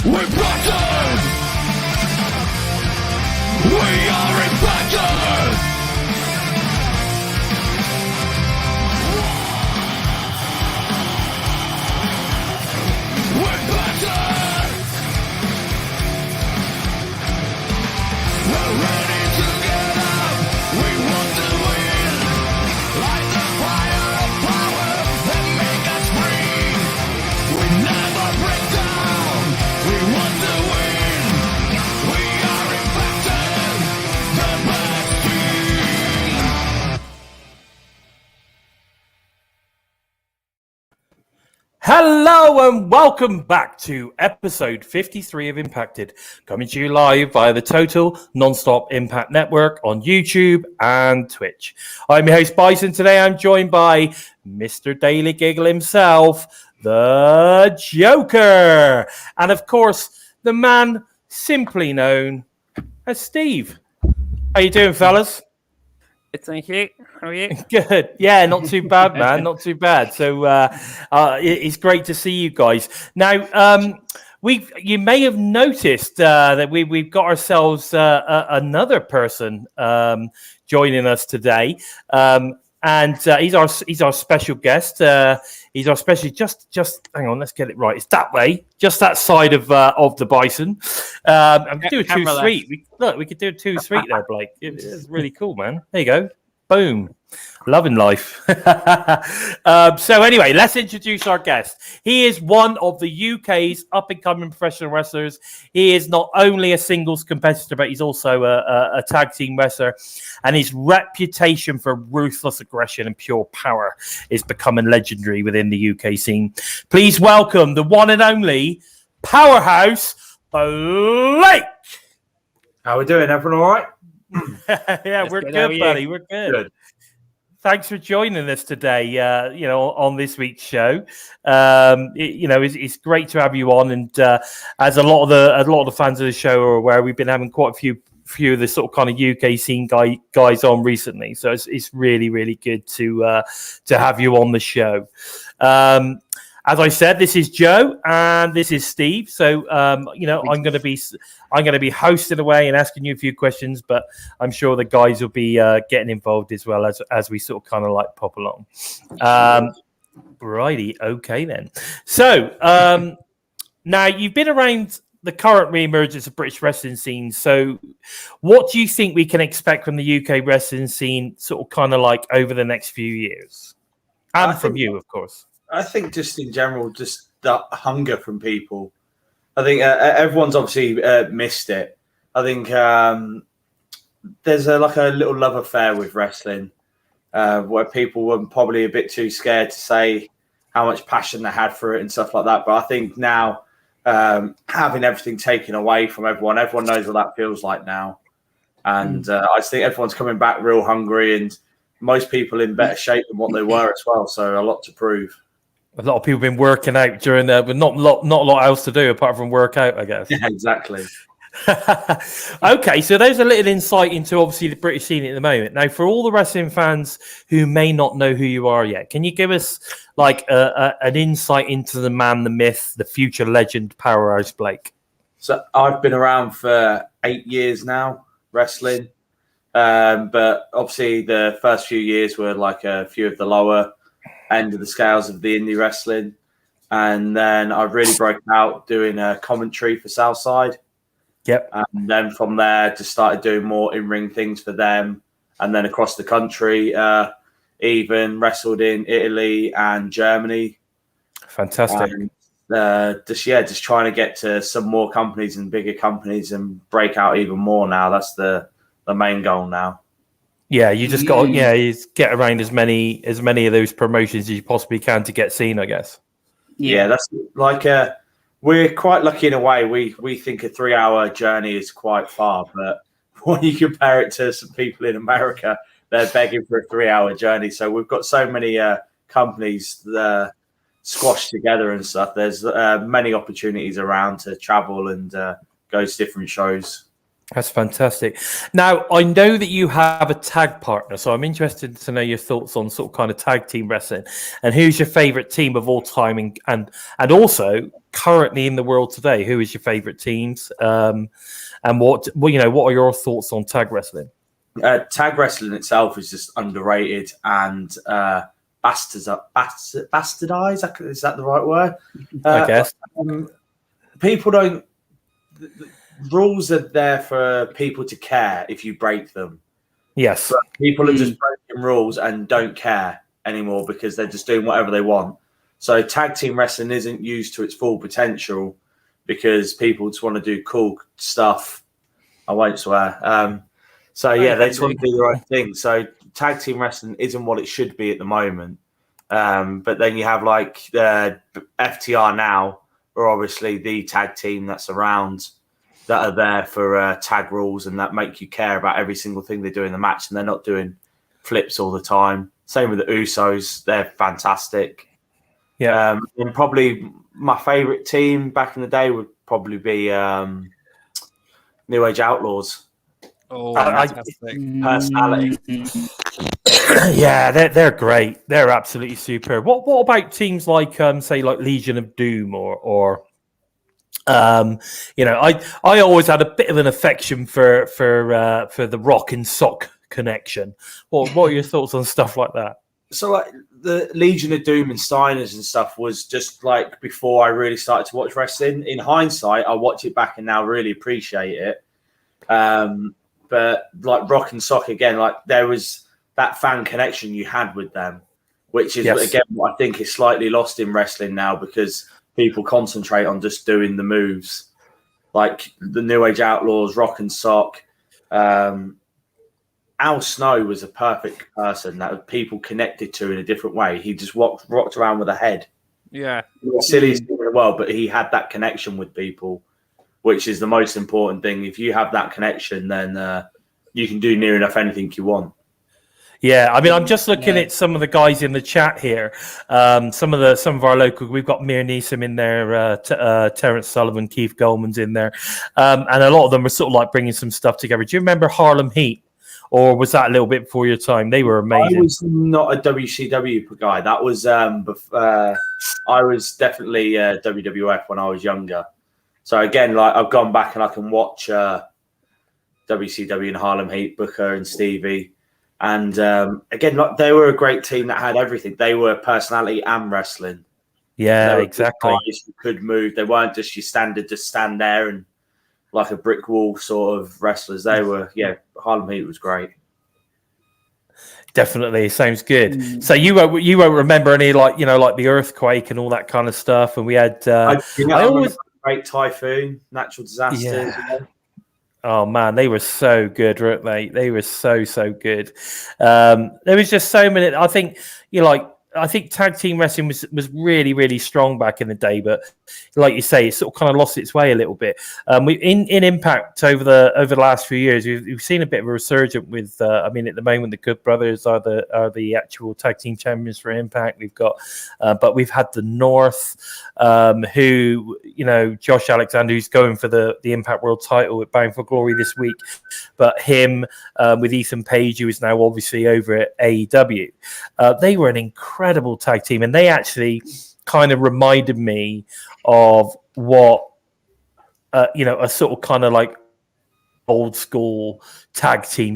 We're Bison! We are Impacted! We're Bison! We're ready to get up! We want to win! Light the fire of power and make us free! We never break down! We want to win! We are Impacted! The best team! Hello and welcome back to episode 53 of Impacted, coming to you live via the Total Nonstop Impact Network on YouTube and Twitch. I'm your host Bison. Today I'm joined by Mr. Daily Giggle himself, the Joker, and of course the man simply known as Steve. How you doing, fellas? Good, thank you. How are you? Good. Yeah, not too bad, man. Not too bad. So it's great to see you guys. Now, you may have noticed that we've got ourselves another person joining us today, and he's our special guest. He's our special. Just hang on. Let's get it right. It's that way, just that side of the Bison. I'm do a 2-3. We could do a 2-3 there, Blake. It's really cool, man. There you go. Boom. Loving life. So anyway, let's introduce our guest. He is one of the UK's up-and-coming professional wrestlers. He is not only a singles competitor, but he's also a tag team wrestler. And his reputation for ruthless aggression and pure power is becoming legendary within the UK scene. Please welcome the one and only Powerhouse Blake. How we doing? Everyone all right? Yeah, we're good, buddy. We're good. Thanks for joining us today. On this week's show. It's great to have you on, and as a lot of the fans of the show are aware, we've been having quite a few of the sort of kind of UK scene guys on recently. So it's really, really good to have you on the show. As I said, this is Joe and this is Steve. So I'm going to be hosting away and asking you a few questions, but I'm sure the guys will be getting involved as well as we sort of kind of like pop along. Righty, okay then. So now you've been around the current re-emergence of British wrestling scene. So what do you think we can expect from the UK wrestling scene, sort of kind of like over the next few years, and from you, of course? I think just in general, just the hunger from people. I think everyone's obviously missed it. I think there's a little love affair with wrestling where people were probably a bit too scared to say how much passion they had for it and stuff like that. But I think now having everything taken away from everyone knows what that feels like now. And I just think everyone's coming back real hungry, and most people in better shape than what they were as well. So a lot to prove. A lot of people have been working out during but not a lot else to do apart from work out, I guess. Yeah, exactly. Okay, so there's a little insight into obviously the British scene at the moment. Now, for all the wrestling fans who may not know who you are yet, can you give us like an insight into the man, the myth, the future legend, Powerhouse Blake? So I've been around for 8 years now, wrestling. But obviously the first few years were like a few of the lower end of the scales of the indie wrestling, and then I really broke out doing a commentary for Southside. Yep. And then from there just started doing more in-ring things for them, and then across the country, even wrestled in Italy and Germany. Fantastic. And, just trying to get to some more companies and bigger companies and break out even more now. That's the main goal now. Yeah, you just got you get around as many of those promotions as you possibly can to get seen, I guess. Yeah, that's like we're quite lucky in a way. We think a 3-hour journey is quite far, but when you compare it to some people in America, they're begging for a 3-hour journey. So we've got so many companies squashed together and stuff. There's many opportunities around to travel and go to different shows. That's fantastic. Now, I know that you have a tag partner, so I'm interested to know your thoughts on sort of kind of tag team wrestling, and who's your favorite team of all time, and also currently in the world today, who is your favorite teams, and what are your thoughts on tag wrestling? Tag wrestling itself is just underrated and bastardized. Is that the right word? I guess. People don't. Rules are there for people to care if you break them. Yes. But people are just breaking rules and don't care anymore because they're just doing whatever they want. So tag team wrestling isn't used to its full potential because people just want to do cool stuff. I won't swear. They just want to do the right thing. So tag team wrestling isn't what it should be at the moment. But then you have like FTR now, or obviously the tag team that's around, that are there for tag rules and that make you care about every single thing they do in the match, and they're not doing flips all the time. Same with the Usos. They're fantastic. Yeah. And probably my favourite team back in the day would probably be New Age Outlaws. Oh, Personality. Yeah, they're great. They're absolutely superb. What about teams like say like Legion of Doom or I always had a bit of an affection for the Rock and Sock connection. What are your thoughts on stuff like that? So like the Legion of Doom and Steiners and stuff was just like before I really started to watch wrestling. In hindsight, I watch it back and now really appreciate it. But like Rock and Sock again, like there was that fan connection you had with them, which is again what I think is slightly lost in wrestling now because people concentrate on just doing the moves. Like the New Age Outlaws, Rock and Sock. Al Snow was a perfect person that people connected to in a different way. He just rocked around with a head. Yeah. Silliest thing in the world, but he had that connection with people, which is the most important thing. If you have that connection, then you can do near enough anything you want. Yeah, I mean, I'm just looking at some of the guys in the chat here. Some of our local, we've got Mir Neeson in there, Terrence Sullivan, Keith Goldman's in there, and a lot of them are sort of like bringing some stuff together. Do you remember Harlem Heat, or was that a little bit before your time? They were amazing. I was not a WCW guy. That was I was definitely WWF when I was younger. So again, like I've gone back and I can watch WCW and Harlem Heat, Booker and Stevie. And again, like, they were a great team that had everything. They were personality and wrestling. Yeah, exactly. Guys who could move. They weren't just your standard, just stand there and like a brick wall sort of wrestlers. They were, Harlem Heat was great. Definitely, sounds good. So you won't remember any like the earthquake and all that kind of stuff. And we had I always Great Typhoon, natural disasters. Yeah. Oh man, they were so good, weren't they? They were so good. There was just so many. I think I think tag team wrestling was really, really strong back in the day, but like you say, it sort of kind of lost its way a little bit. We in Impact over the last few years, we've seen a bit of a resurgence with. I mean, at the moment, the Good Brothers are the actual tag team champions for Impact. We've got, but we've had the North, who Josh Alexander, who's going for the Impact World Title at Bound for Glory this week, but him with Ethan Page, who is now obviously over at AEW. They were an incredible tag team, and they actually kind of reminded me of what a sort of kind of like old school tag team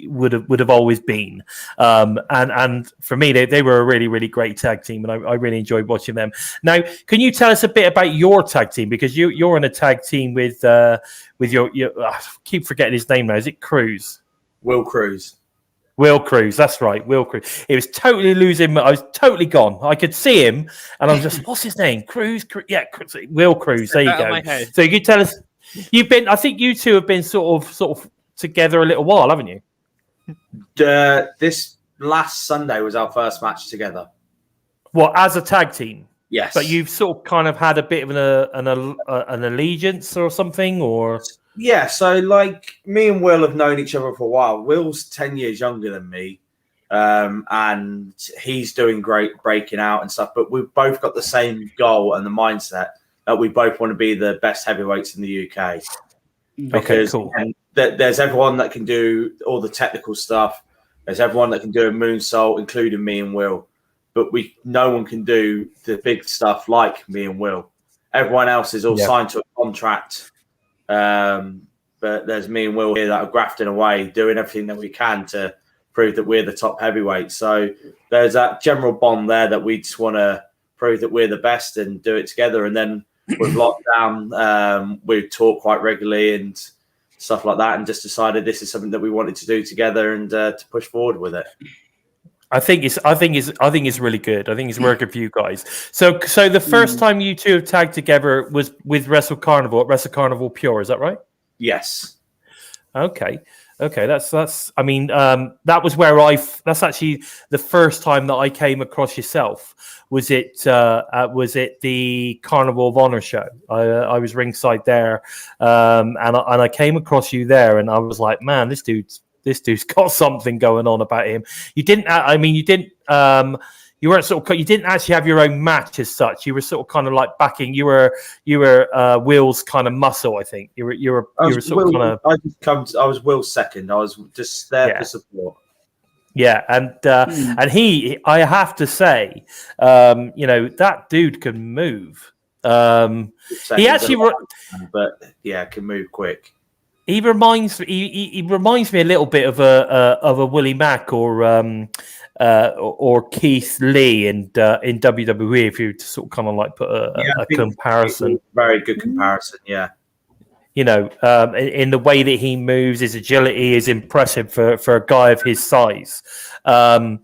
would have always been, and for me they were a really, really great tag team, and I really enjoyed watching them. Now, can you tell us a bit about your tag team, because you're in a tag team with your I keep forgetting his name now. Is it Cruz? Will Cruz. Will Cruz, that's right, Will Cruz. It was totally losing. I was totally gone. I could see him, and I was just, what's his name? Cruz? Yeah, Will Cruz. There you go. So you can tell us. I think you two have been sort of together a little while, haven't you? This last Sunday was our first match together. Well, as a tag team. Yes. But you've sort of kind of had a bit of an allegiance or something, or. Yeah, so like me and Will have known each other for a while. Will's 10 years younger than me, and he's doing great, breaking out and stuff. But we've both got the same goal and the mindset that we both want to be the best heavyweights in the UK. Because cool. There's everyone that can do all the technical stuff. There's everyone that can do a moonsault, including me and Will. But no one can do the big stuff like me and Will. Everyone else is all signed to a contract. But there's me and Will here that are grafting away, doing everything that we can to prove that we're the top heavyweight. So there's that general bond there that we just want to prove that we're the best and do it together. And then with lockdown, we talk quite regularly and stuff like that, and just decided this is something that we wanted to do together and to push forward with it. I think it's really good. I think it's working for you guys. So the first time you two have tagged together was with Wrestle Carnival at Wrestle Carnival Pure. Is that right? Yes. Okay. That's. I mean, that was where that's actually the first time that I came across yourself. Was it the Carnival of Honor show? I was ringside there, and I came across you there, and I was like, man, this dude's got something going on about him. You didn't. I mean, you didn't. You weren't sort of. You didn't actually have your own match as such. You were sort of kind of like backing. You were Will's kind of muscle. I think you were sort of kind of. I was Will's second. I was just there for support. Yeah, and I have to say, that dude can move. He actually, but yeah, can move quick. He reminds me a little bit of a Willie Mack or Keith Lee in WWE. If you sort of kind of like put a comparison, very good comparison. Yeah, in the way that he moves, his agility is impressive for a guy of his size. So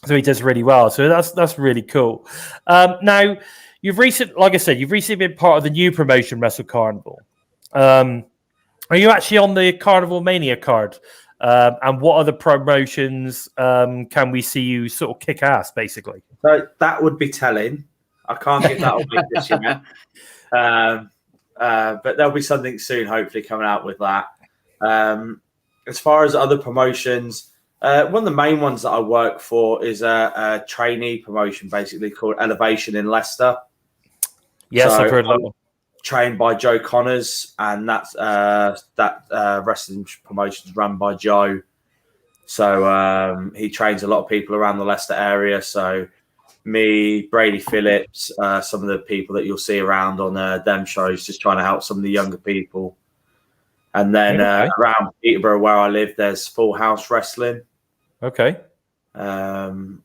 he does really well. So that's really cool. Now you've recently been part of the new promotion, Wrestle Carnival. Are you actually on the Carnival Mania card? And what other promotions can we see you sort of kick ass, basically? So that would be telling. I can't give that away this year. But there'll be something soon, hopefully, coming out with that. As far as other promotions, one of the main ones that I work for is a trainee promotion, basically called Elevation in Leicester. Yes, I've heard of that one. Trained by Joe Connors, and that's wrestling promotion is run by Joe. So he trains a lot of people around the Leicester area. So me, Brady Phillips, some of the people that you'll see around on them shows, just trying to help some of the younger people. And then around Peterborough, where I live, there's Full House Wrestling. Okay. And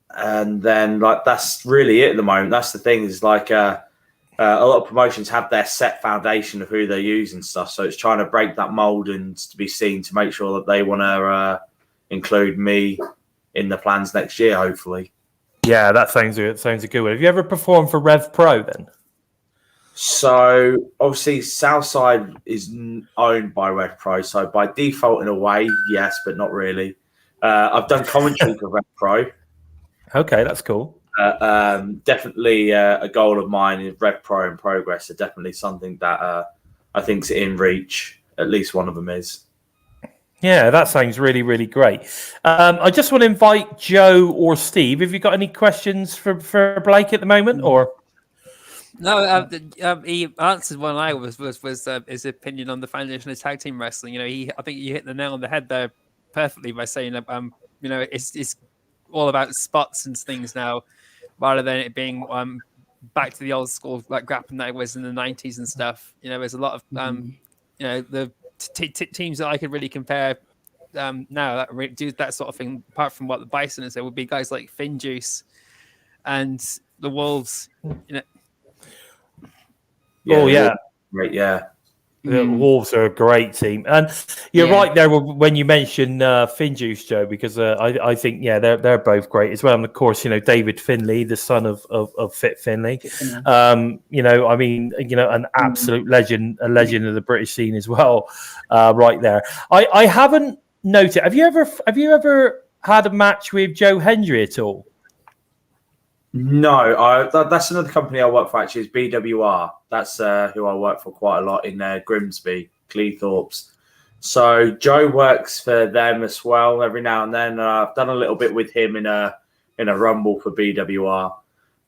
then that's really it at the moment. That's the thing is a lot of promotions have their set foundation of who they use and stuff. So it's trying to break that mold and to be seen to make sure that they want to include me in the plans next year, hopefully. Yeah, that sounds good. Sounds a good one. Have you ever performed for Rev Pro then? So obviously Southside is owned by Rev Pro. So by default, in a way, yes, but not really. I've done commentary for Rev Pro. Okay, that's cool. Definitely a goal of mine is Rev Pro and Progress are definitely something that I think's in reach. At least one of them is. Yeah, that sounds really, really great. I just want to invite Joe or Steve. Have you got any questions for Blake at the moment, or? No, he answered one I was his opinion on the foundation of tag team wrestling. I think you hit the nail on the head there perfectly by saying it's all about spots and things now, rather than it being back to the old school like grappling that it was in the 90s and stuff. There's a lot of the teams that I could really compare now that do that sort of thing. Apart from what the Bison is, there would be guys like Finn Juice and the Wolves. Right, yeah. The Wolves are a great team, and you're right there when you mention Finn Juice, Joe, because I think they're both great as well. And of course, David Finlay, the son of Fit Finlay, an absolute legend, a legend of the British scene as well, right there. I haven't noted. Have you ever had a match with Joe Hendry at all? No, that's another company I work for. Actually, is BWR. That's who I work for quite a lot in Grimsby, Cleethorpes. So Joe works for them as well every now and then. I've done a little bit with him in a rumble for BWR,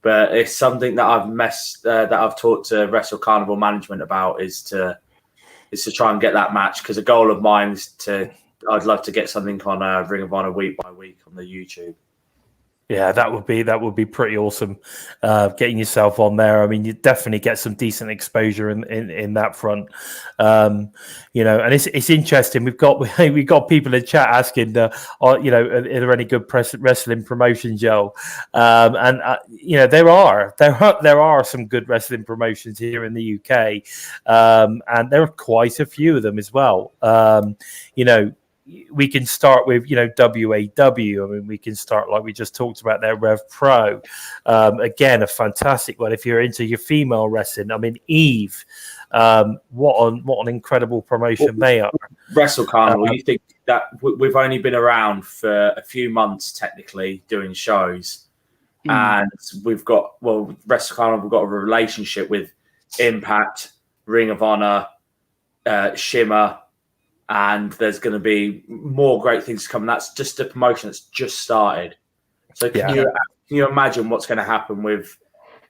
but it's something that I've talked to Wrestle Carnival management about, is to is to try and get that match, because a goal of mine is I'd love to get something on Ring of Honor week by week on the YouTube. Yeah, that would be pretty awesome. Getting yourself on there. I mean, you definitely get some decent exposure in that front. And it's interesting. We've got people in chat asking, are there any good wrestling promotions, Joe? There are some good wrestling promotions here in the UK, and there are quite a few of them as well. We can start with, WAW. I mean, we can start like we just talked about there, Rev Pro. Again, a fantastic one if you're into your female wrestling. I mean, Eve. What an incredible promotion they are. Wrestle Carnival. You think that we've only been around for a few months technically doing shows, and Wrestle Carnival got a relationship with Impact, Ring of Honor, Shimmer. And there's going to be more great things to come. That's just a promotion that's just started. So can you imagine what's going to happen with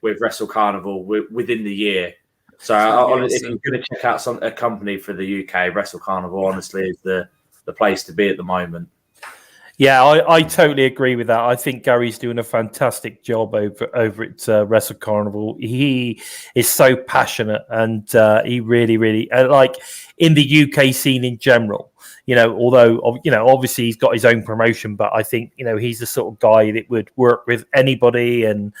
Wrestle Carnival within the year? So if you're going to check out a company for the UK, Wrestle Carnival honestly is the place to be at the moment. Yeah, I totally agree with that. I think Gary's doing a fantastic job over at Wrestle Carnival. He is so passionate, and he really, really like in the UK scene in general. Although obviously he's got his own promotion, but I think he's the sort of guy that would work with anybody, and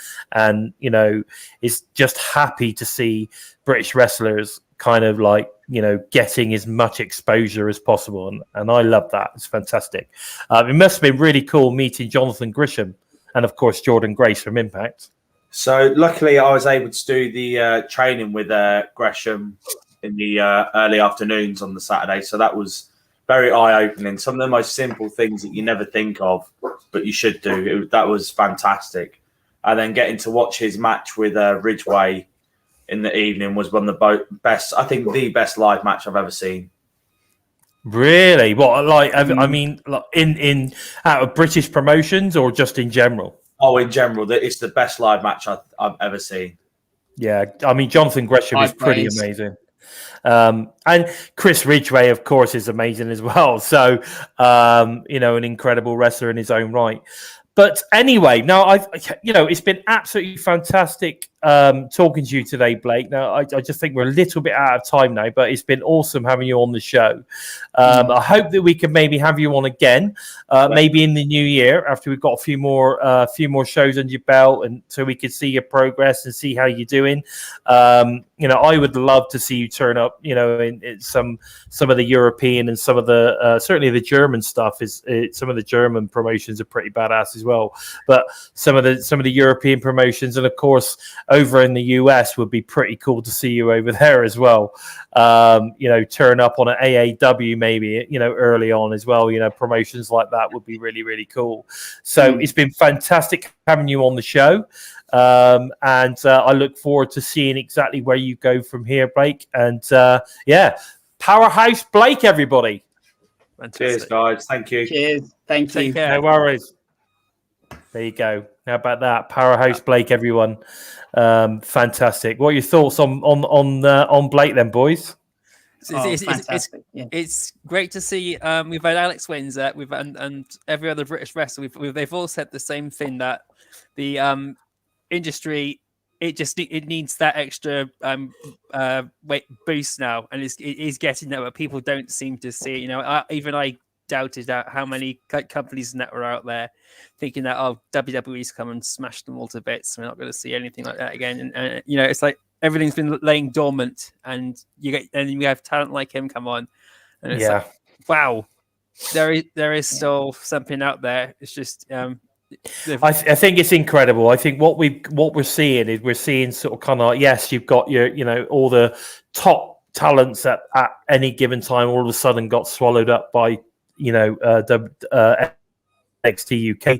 is just happy to see British wrestlers kind of like getting as much exposure as possible, and I love that. It's fantastic. It must have been really cool meeting Jonathan Grisham and of course Jordan Grace from Impact. So luckily I was able to do the training with Gresham in the early afternoons on the Saturday, so that was very eye-opening. Some of the most simple things that you never think of but you should do, that was fantastic. And then getting to watch his match with Ridgeway in the evening was one of the best, I think the best live match I've ever seen. Really? What, like, I mean, like in out of British promotions or just in general? Oh, in general, it's the best live match I've ever seen. Yeah, I mean, Jonathan Gresham is pretty amazing. And Chris Ridgway, of course, is amazing as well. So, an incredible wrestler in his own right. But anyway, now it's been absolutely fantastic talking to you today, Blake. Now, I just think we're a little bit out of time now, but it's been awesome having you on the show. I hope that we can maybe have you on again, maybe in the new year after we've got a few more shows under your belt, and so we can see your progress and see how you're doing. I would love to see you turn up, in some of the European and some of the certainly the German stuff some of the German promotions are pretty badass as well. But some of the European promotions, and of course over in the US, would be pretty cool to see you over there as well. Turn up on an AAW maybe, early on as well. Promotions like that would be really, really cool. So it's been fantastic having you on the show. And I look forward to seeing exactly where you go from here, Blake. And Powerhouse Blake, everybody. Fantastic. Cheers, guys. Thank you. Cheers. Thank you. No worries. There you go. How about that? Powerhouse Blake, everyone. Fantastic. What are your thoughts on Blake then, boys? It's great to see. We've had Alex Windsor, and every other British wrestler. They've all said the same thing, that the industry it needs that extra weight boost now, and it is getting there, but people don't seem to see it. I doubted how many companies that were out there thinking that WWE's come and smashed them all to bits. We're not going to see anything like that again. And it's like everything's been laying dormant, and you have talent like him come on, and it's like, wow, there is still something out there. It's just I think it's incredible. I think what we're seeing is we're seeing sort of kind of like, yes, you've got your all the top talents at any given time all of a sudden got swallowed up by NXT UK,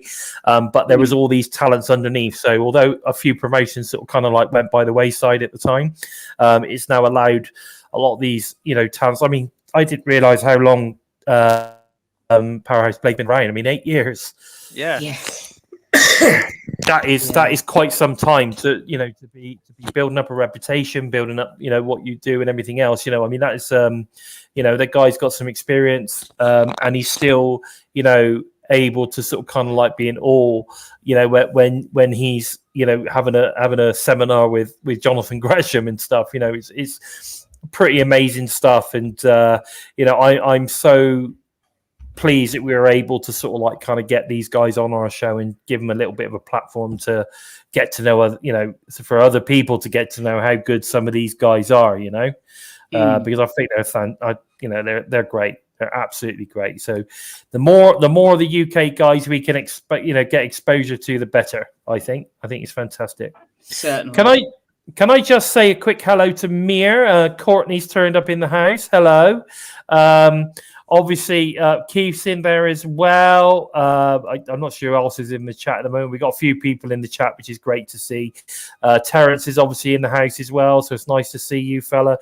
but there was all these talents underneath. So although a few promotions sort of kind of like went by the wayside at the time, it's now allowed a lot of these talents. I mean, I didn't realize how long Powerhouse Blake been around. I mean, 8 years. Yeah. Yes. that is quite some time to be building up a reputation, building up what you do and everything else. I mean, that is that guy's got some experience, and he's still able to sort of kind of like be in awe, when he's having a seminar with Jonathan Gresham and stuff. It's pretty amazing stuff, and I'm so pleased that we were able to sort of like kind of get these guys on our show and give them a little bit of a platform to get to know for other people to get to know how good some of these guys are, because I think they're great. They're absolutely great. So the more of the UK guys we can get exposure to, the better. I think it's fantastic. Certainly. Can I just say a quick hello to Mir? Courtney's turned up in the house. Hello. Obviously, Keith's in there as well. I'm not sure who else is in the chat at the moment. We've got a few people in the chat, which is great to see. Terrence is obviously in the house as well, so it's nice to see you, fella.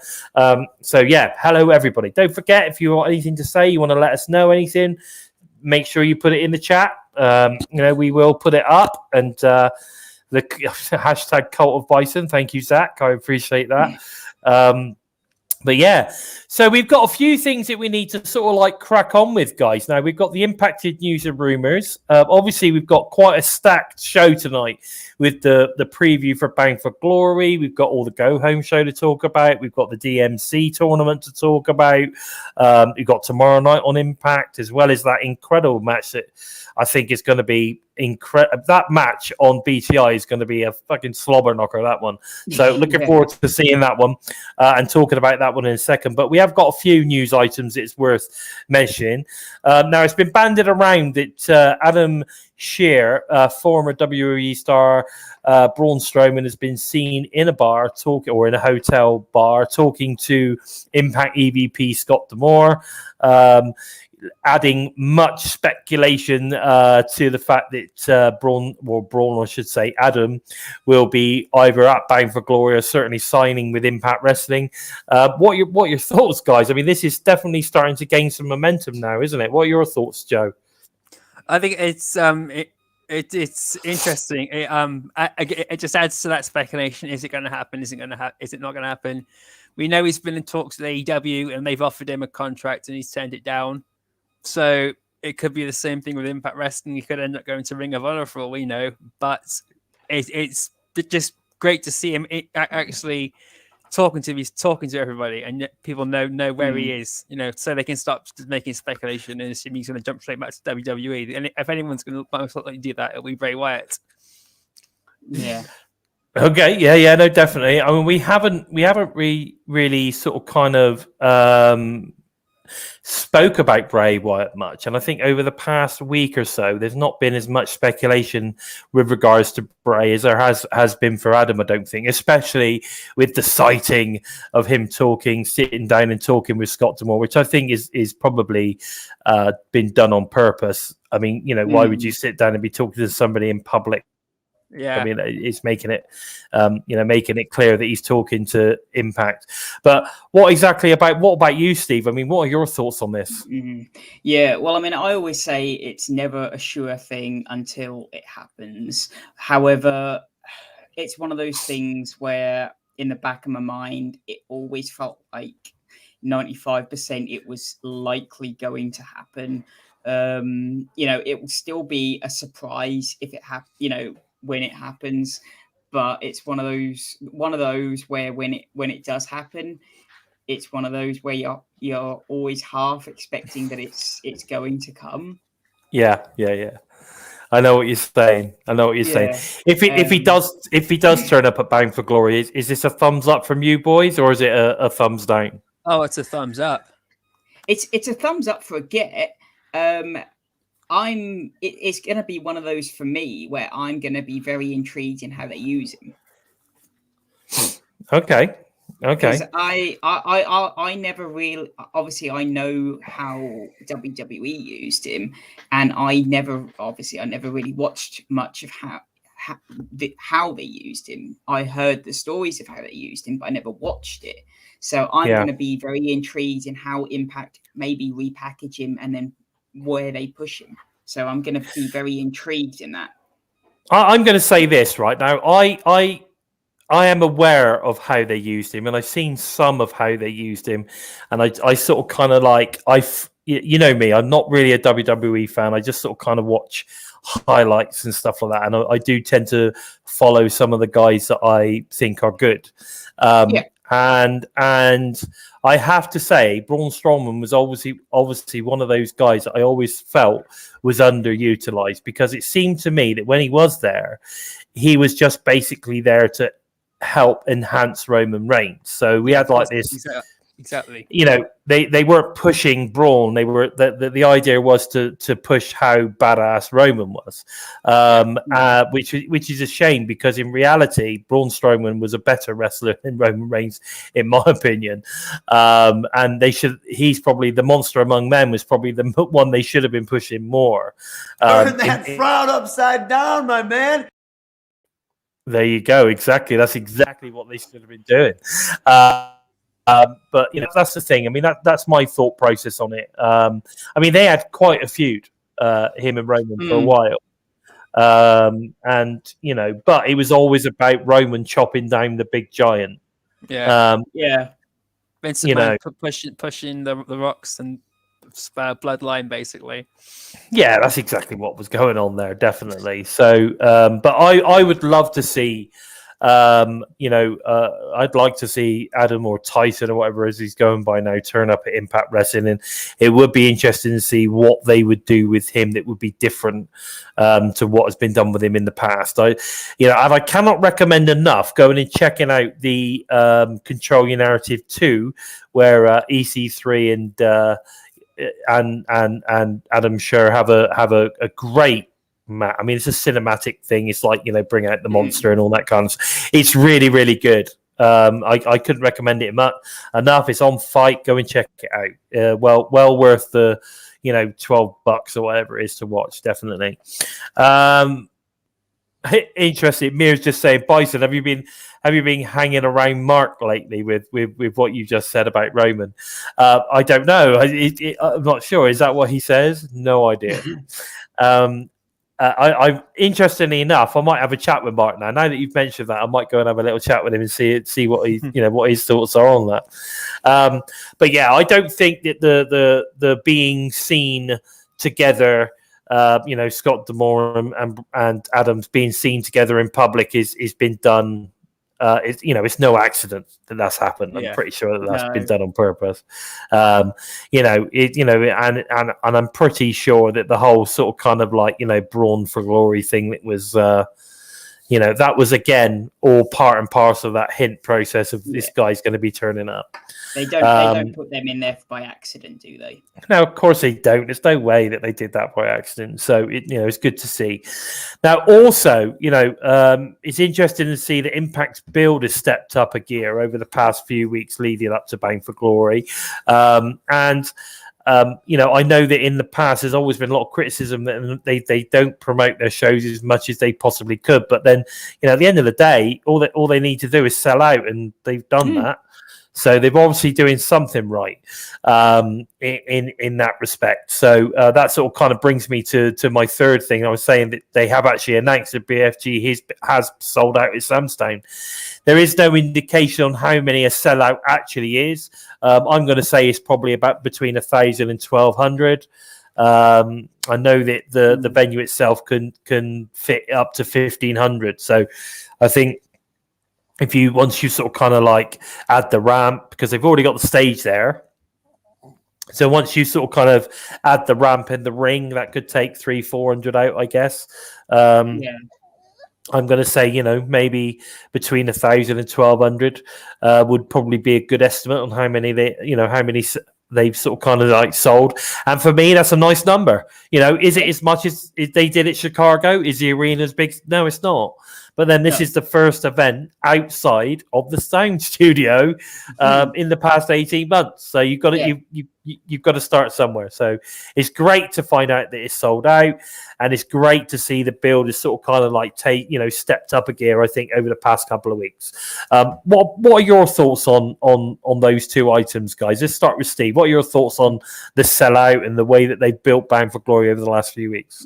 So, yeah, hello, everybody. Don't forget, if you want anything to say, you want to let us know anything, make sure you put it in the chat. We will put it up. And the hashtag Cult of Bison. Thank you, Zach. I appreciate that. But yeah, so we've got a few things that we need to sort of like crack on with, guys. Now we've got the impacted news and rumors. Obviously, we've got quite a stacked show tonight with the preview for Bound for Glory. We've got all the Go Home show to talk about. We've got the DMC tournament to talk about. We've got tomorrow night on Impact, as well as that incredible match that I think is going to be incredible. That match on BTI is going to be a fucking slobber knocker, that one. So looking forward to seeing that one and talking about that one in a second. But we have got a few news items it's worth mentioning. Now, it's been banded around that Adam Scherr, former WWE star Braun Strowman, has been seen in a bar or in a hotel bar talking to Impact EVP Scott D'Amore, adding much speculation to the fact that Braun, I should say, Adam, will be either at Bound for Glory or certainly signing with Impact Wrestling. What are your thoughts, guys? I mean, this is definitely starting to gain some momentum now, isn't it? What are your thoughts, Joe? I think it's interesting. It just adds to that speculation. Is it going to happen? Is it going to happen? Is it not going to happen? We know he's been in talks with AEW and they've offered him a contract and he's turned it down. So it could be the same thing with Impact Wrestling. He could end up going to Ring of Honor for all we know. But it's just great to see him actually talking to everybody, and people know where he is. So they can stop making speculation and assume he's going to jump straight back to WWE. And if anyone's going to most likely do that, it'll be Bray Wyatt. Yeah. Okay. Yeah. No, definitely. I mean, we haven't really sort of kind of spoke about Bray Wyatt much, and I think over the past week or so there's not been as much speculation with regards to Bray as there has been for Adam. I don't think, especially with the sighting of him sitting down and talking with Scott D'Amore, which I think is probably been done on purpose. I mean, why would you sit down and be talking to somebody in public? Yeah, I mean, it's making it clear that he's talking to Impact. But what about you, Steve? I mean, what are your thoughts on this? Yeah, well, I mean, I always say it's never a sure thing until it happens. However, it's one of those things where in the back of my mind, it always felt like 95% it was likely going to happen. It will still be a surprise if it happens, when it happens, but it's one of those where when it does happen, it's one of those where you're always half expecting that it's going to come. Yeah. I know what you're saying. If he does turn up at Bound for Glory, is this a thumbs up from you boys, or is it a thumbs down? Oh, it's a thumbs up. It's a thumbs up for a get. It's going to be one of those for me where I'm going to be very intrigued in how they use him. Okay. I never really, obviously I know how WWE used him, and I never really watched much of how they used him. I heard the stories of how they used him, but I never watched it. So I'm going to be very intrigued in how Impact maybe repackage him and then where they push him. So I'm going to be very intrigued in that. I'm going to say this right now. I am aware of how they used him, and I've seen some of how they used him, and I sort of kind of like you know me, I'm not really a WWE fan. I just sort of kind of watch highlights and stuff like that, and I do tend to follow some of the guys that I think are good. And I have to say, Braun Strowman was obviously one of those guys that I always felt was underutilized, because it seemed to me that when he was there, he was just basically there to help enhance Roman Reigns. So we had like this. Exactly. You know, they weren't pushing Braun. They were the idea was to push how badass Roman was, which is a shame, because in reality, Braun Strowman was a better wrestler than Roman Reigns, in my opinion. And he's probably the monster among men, was probably the one they should have been pushing more. Turn that frown upside down, my man. There you go. Exactly. That's exactly what they should have been doing. But you know, that's the thing. I mean, that's my thought process on it. I mean, they had quite a feud, him and Roman, for a while, and you know, but it was always about Roman chopping down the big giant. Vince McMahon pushing the Rocks and bloodline, basically. Yeah, that's exactly what was going on there, definitely. So, but I would love to see. I'd like to see Adam or Tyson or whatever as he's going by now turn up at Impact Wrestling, and it would be interesting to see what they would do with him that would be different to what has been done with him in the past. And I cannot recommend enough going and checking out the Control Your Narrative 2, where EC3 and Adam Scherr have a great. I mean, it's a cinematic thing. It's like, bring out the monster and all that kind of stuff. It's really, really good. I couldn't recommend it enough. It's on Fight. Go and check it out. Well worth the, $12 or whatever it is to watch. Definitely. Interesting. Mir's just saying, Bison, have you been hanging around Mark lately with what you just said about Roman? I don't know. I'm not sure. Is that what he says? No idea. I interestingly enough, I might have a chat with Mark now. Now that you've mentioned that, I might go and have a little chat with him and see what he, what his thoughts are on that. But yeah, I don't think that the being seen together, Scott D'Amore and Adams being seen together in public is been done. It's no accident that that's happened. I'm pretty sure that's been done on purpose. And I'm pretty sure that the whole sort of kind of like, Brawn for Glory thing that was, that was again all part and parcel of that hint process of this guy's going to be turning up. They don't put them in there by accident, do they? No, of course they don't. There's no way that they did that by accident. So it's good to see. Now, also, it's interesting to see that Impact's build has stepped up a gear over the past few weeks leading up to Bound for Glory, and I know that in the past there's always been a lot of criticism that they don't promote their shows as much as they possibly could. But then, at the end of the day, all they need to do is sell out, and they've done that. So they're obviously doing something right in that respect. So that sort of kind of brings me to my third thing. I was saying that they have actually announced that BFG has sold out at Samstown. There is no indication on how many a sellout actually is. I'm going to say it's probably about between 1,000 and 1,200. I know that the venue itself can fit up to 1,500. So I think once you sort of kind of like add the ramp, because they've already got the stage there. So once you sort of kind of add the ramp and the ring, that could take 300-400 out, I guess. I'm going to say, maybe between 1,000 and 1,200 would probably be a good estimate on how many they've sort of kind of like sold. And for me, that's a nice number. Is it as much as they did at Chicago? Is the arena as big? No, it's not. But then this is the first event outside of the sound studio in the past 18 months. So you've got to you've got to start somewhere. So it's great to find out that it's sold out, and it's great to see the build is sort of kind of like stepped up a gear, I think, over the past couple of weeks. What are your thoughts on those two items, guys? Let's start with Steve. What are your thoughts on the sellout and the way that they built Bound for Glory over the last few weeks?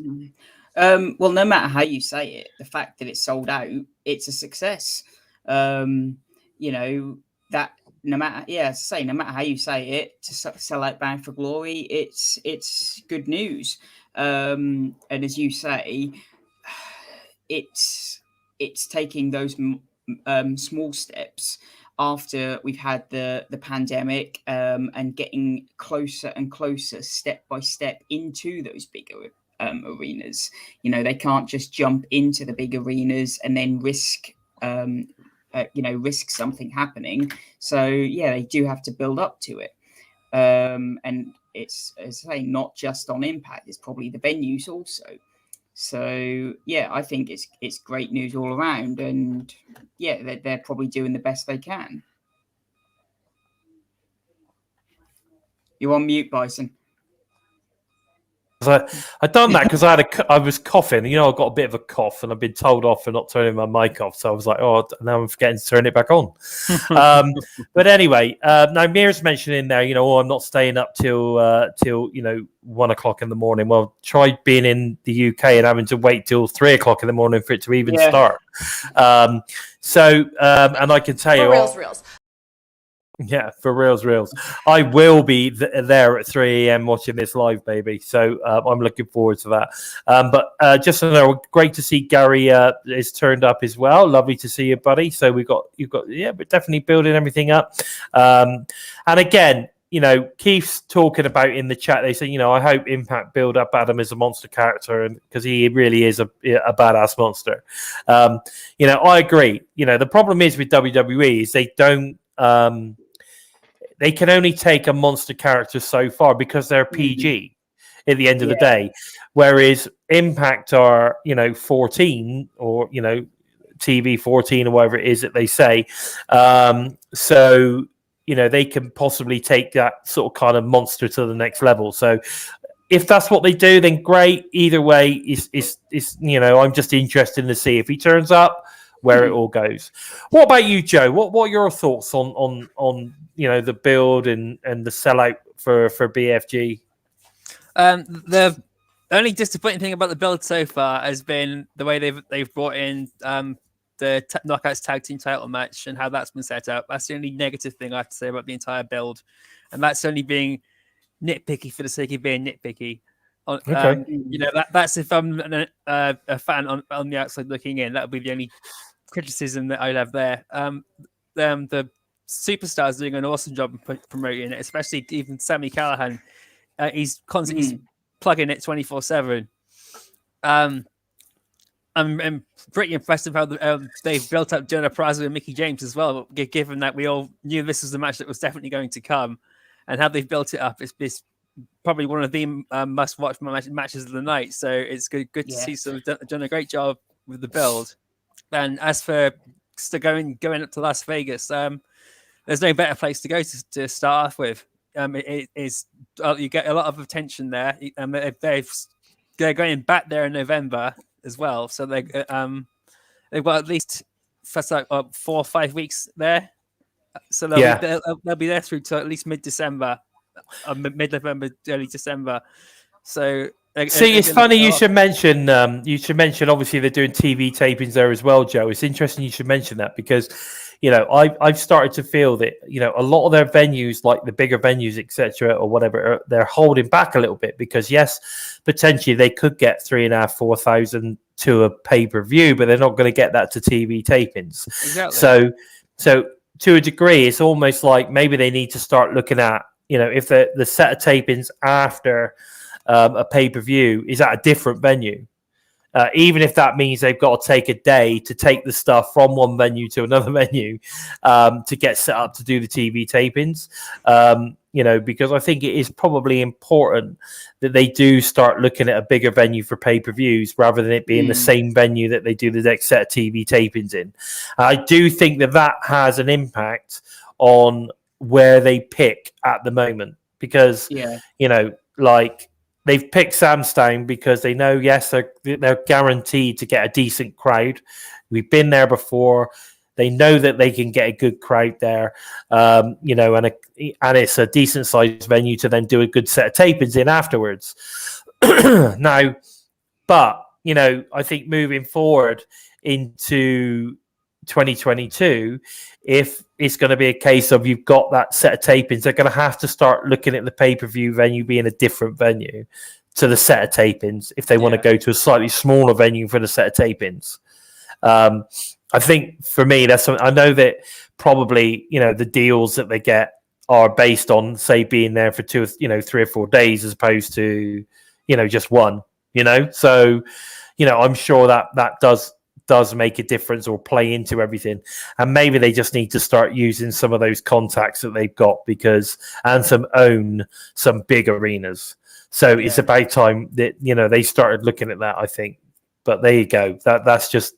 Well, no matter how you say it, the fact that it's sold out, it's a success. You know, that no matter, no matter how you say it, to sell out Bound for Glory, it's good news. And as you say, it's taking those small steps after we've had the pandemic, and getting closer and closer, step by step, into those bigger arenas. You know, they can't just jump into the big arenas and then risk something happening. So yeah, they do have to build up to it. And it's, as I say, not just on Impact, it's probably the venues also. So yeah, I think it's great news all around, and yeah, they're probably doing the best they can. You're on mute, Bison. I done that because I was coughing. You know, I got a bit of a cough, and I've been told off for not turning my mic off. So I was like, oh, now I'm forgetting to turn it back on. But anyway, now Mira's mentioning there, you know, I'm not staying up till 1 o'clock in the morning. Well, try being in the UK and having to wait till 3 o'clock in the morning for it to even start. And I can tell you, reals. Yeah, for reals. I will be there at 3 a.m. watching this live, baby. So I'm looking forward to that. But just to know, great to see Gary is turned up as well. Lovely to see you, buddy. So you've got, we're definitely building everything up. And again, you know, Keith's talking about in the chat. They say, you know, I hope Impact build up Adam as a monster character, and because he really is a badass monster. You know, I agree. You know, the problem is with WWE is they don't. They can only take a monster character so far because they're PG at the end of the day, whereas Impact are, you know, 14 or, you know, TV 14 or whatever it is that they say. So, you know, they can possibly take that sort of kind of monster to the next level. So if that's what they do, then great. Either way, is you know, I'm just interested to see if he turns up, where it all goes. What about you, Joe? What are your thoughts on you know, the build and the sellout for BFG? The only disappointing thing about the build so far has been the way they've brought in the Knockouts tag team title match and how that's been set up. That's the only negative thing I have to say about the entire build, and that's only being nitpicky for the sake of being nitpicky. Okay. You know, that's if I'm a fan on the outside looking in, that would be the only criticism that I'd have there. The Superstar's doing an awesome job of promoting it, especially even Sami Callihan. He's constantly plugging it 24/7. I'm pretty impressed with how they've built up Jonah Praza and Mickey James as well, given that we all knew this was the match that was definitely going to come, and how they've built it up. It's probably one of the must-watch matches of the night. So it's good to see. So they've done a great job with the build. And as for going up to Las Vegas, there's no better place to go to start off with. It is you get a lot of attention there. They're going back there in November as well, so they've got at least first 4 or 5 weeks there. So they'll be there through to at least mid-December, mid-November, early December. So. See, it's funny you should mention. Obviously, they're doing TV tapings there as well, Joe. It's interesting you should mention that because, you know, I've started to feel that, you know, a lot of their venues, like the bigger venues, etc., or whatever, they're holding back a little bit because yes, potentially they could get 3,500-4,000 to a pay-per-view, but they're not going to get that to TV tapings. Exactly. So to a degree, it's almost like maybe they need to start looking at, you know, if the set of tapings after a pay-per-view is at a different venue, even if that means they've got to take a day to take the stuff from one venue to another venue to get set up to do the TV tapings, you know, because I think it is probably important that they do start looking at a bigger venue for pay-per-views rather than it being the same venue that they do the next set of TV tapings in. I do think that has an impact on where they pick at the moment because, you know, like, they've picked Samstown because they know, yes, they're guaranteed to get a decent crowd. We've been there before. They know that they can get a good crowd there, you know, and it's a decent sized venue to then do a good set of tapings in afterwards. Now, but I think moving forward into 2022, if it's going to be a case of you've got that set of tapings, they're going to have to start looking at the pay-per-view venue being a different venue to the set of tapings if they want to go to a slightly smaller venue for the set of tapings. I think for me, that's something I know that probably, the deals that they get are based on, say, being there for 3 or 4 days as opposed to, just one, So, I'm sure that does make a difference or play into everything. And maybe they just need to start using some of those contacts that they've got and own some big arenas. So it's about time that, they started looking at that, I think. But there you go. That's just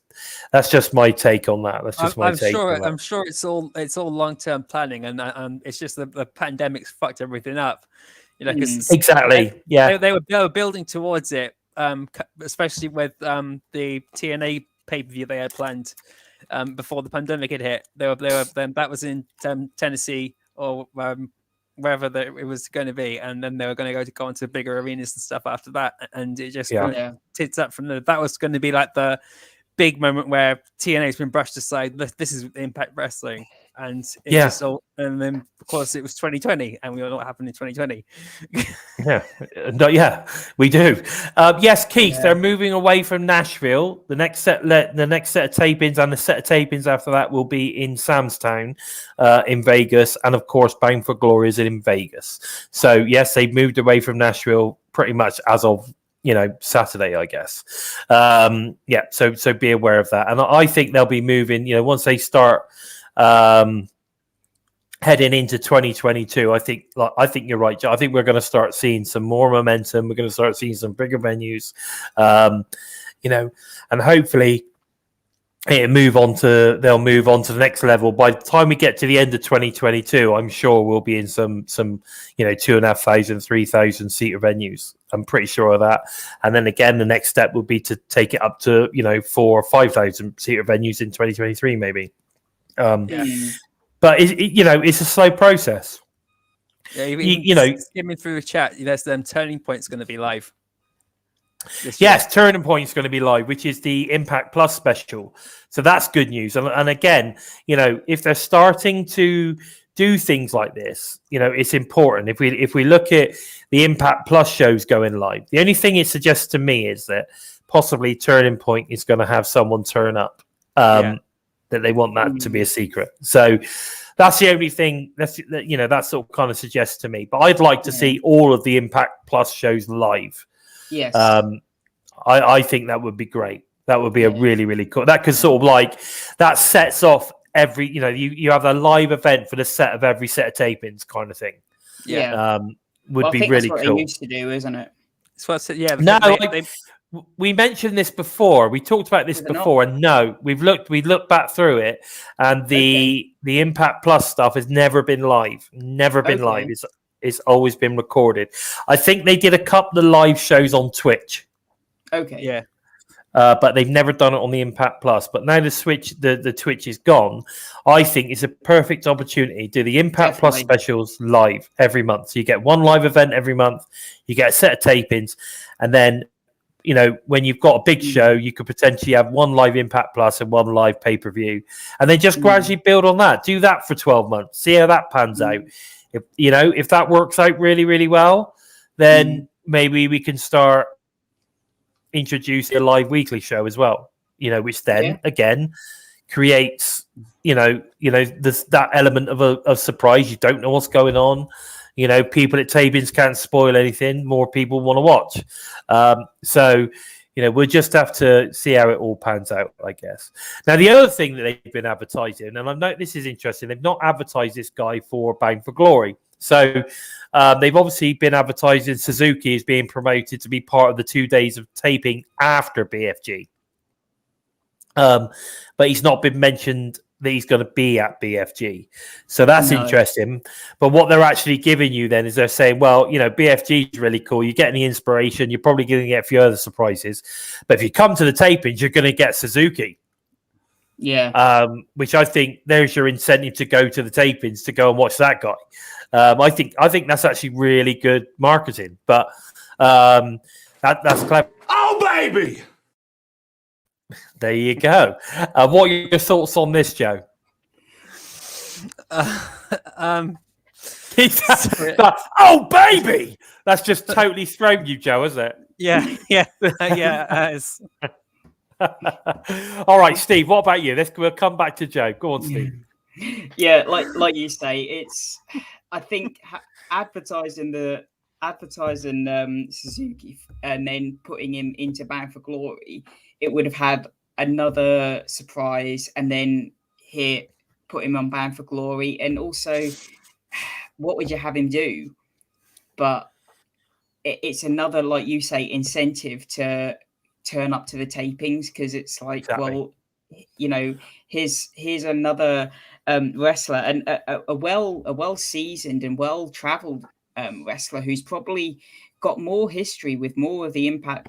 my take on that. That's just my take. I'm sure it's all long-term planning, and it's just the pandemic's fucked everything up. Exactly. They were building towards it, especially with the TNA pay-per-view they had planned before the pandemic had hit. They were that was in Tennessee or wherever it was going to be, and then they were going to go into bigger arenas and stuff after that, and it just tits up from there. That was going to be like the big moment where TNA has been brushed aside. This is Impact Wrestling, and and then of course it was 2020, and we all know what happened in 2020. We do. Yes, Keith, they're moving away from Nashville. The next set of tapings and the set of tapings after that will be in Samstown, in Vegas, and of course, Bound for Glory is in Vegas. So yes, they've moved away from Nashville pretty much as of Saturday, I guess. So be aware of that. And I think they'll be moving, once they start heading into 2022, I think you're right, Joe. I think we're going to start seeing some more momentum. We're going to start seeing some bigger venues, and hopefully they'll move on to the next level. By the time we get to the end of 2022, I'm sure we'll be in some 2,500, 3,000 seater venues. I'm pretty sure of that. And then again, the next step would be to take it up to 4,000 or 5,000 seater venues in 2023, maybe. But it's a slow process. Skimming through the chat, there's them Turning Point's going to be live. Yes, Turning Point's going to be live, which is the Impact Plus special. So that's good news. And again, if they're starting to do things like this, it's important. If we look at the Impact Plus shows going live, the only thing it suggests to me is that possibly Turning Point is going to have someone turn up. That they want that to be a secret. So that's the only thing that sort of kind of suggests to me. But I'd like to see all of the Impact Plus shows live. Yes. I think that would be great. That would be a really, really cool. That could sort of that sets off every, you have a live event for the set of every set of tapings kind of thing. Yeah. Would be really that's what cool. They used to do, isn't it? It's what we mentioned this before. We talked about this before, and we looked back through it, and the Impact Plus stuff has never been live. Never been live. It's always been recorded. I think they did a couple of live shows on Twitch. Okay. Yeah. But they've never done it on the Impact Plus. But now the Twitch is gone, I think it's a perfect opportunity to do the Impact Plus specials live every month. So you get one live event every month, you get a set of tapings, and then when you've got a big show, you could potentially have one live Impact Plus and one live pay-per-view, and then just gradually build on that. Do that for 12 months. See how that pans out. If that works out really, really well, then maybe we can start introducing a live weekly show as well. Which then again creates that element of a surprise. You don't know what's going on. People at tapings can't spoil anything. More people want to watch. So, we'll just have to see how it all pans out, I guess. Now, the other thing that they've been advertising, and I know this is interesting, they've not advertised this guy for Bound for Glory. So they've obviously been advertising Suzuki as being promoted to be part of the 2 days of taping after BFG. But he's not been mentioned that he's going to be at BFG. So that's interesting. But what they're actually giving you then is they're saying, well, BFG is really cool. You're getting the inspiration. You're probably going to get a few other surprises. But if you come to the tapings, you're going to get Suzuki. Yeah. Which I think there's your incentive to go to the tapings to go and watch that guy. I think that's actually really good marketing. But that's clever. Oh, baby! There you go. What are your thoughts on this, Joe? Oh, baby! That's just totally thrown you, Joe, isn't it? Yeah. It's, All right, Steve, what about you? We'll come back to Joe. Go on, Steve. Yeah, like you say, it's. I think advertising Suzuki and then putting him into Bound for Glory, it would have had another surprise, and then put him on Bound for Glory, and also, what would you have him do? But it's another, like you say, incentive to turn up to the tapings, because it's like, Exactly. well, you know, here's another wrestler, and a well seasoned and well traveled wrestler who's probably got more history with more of the Impact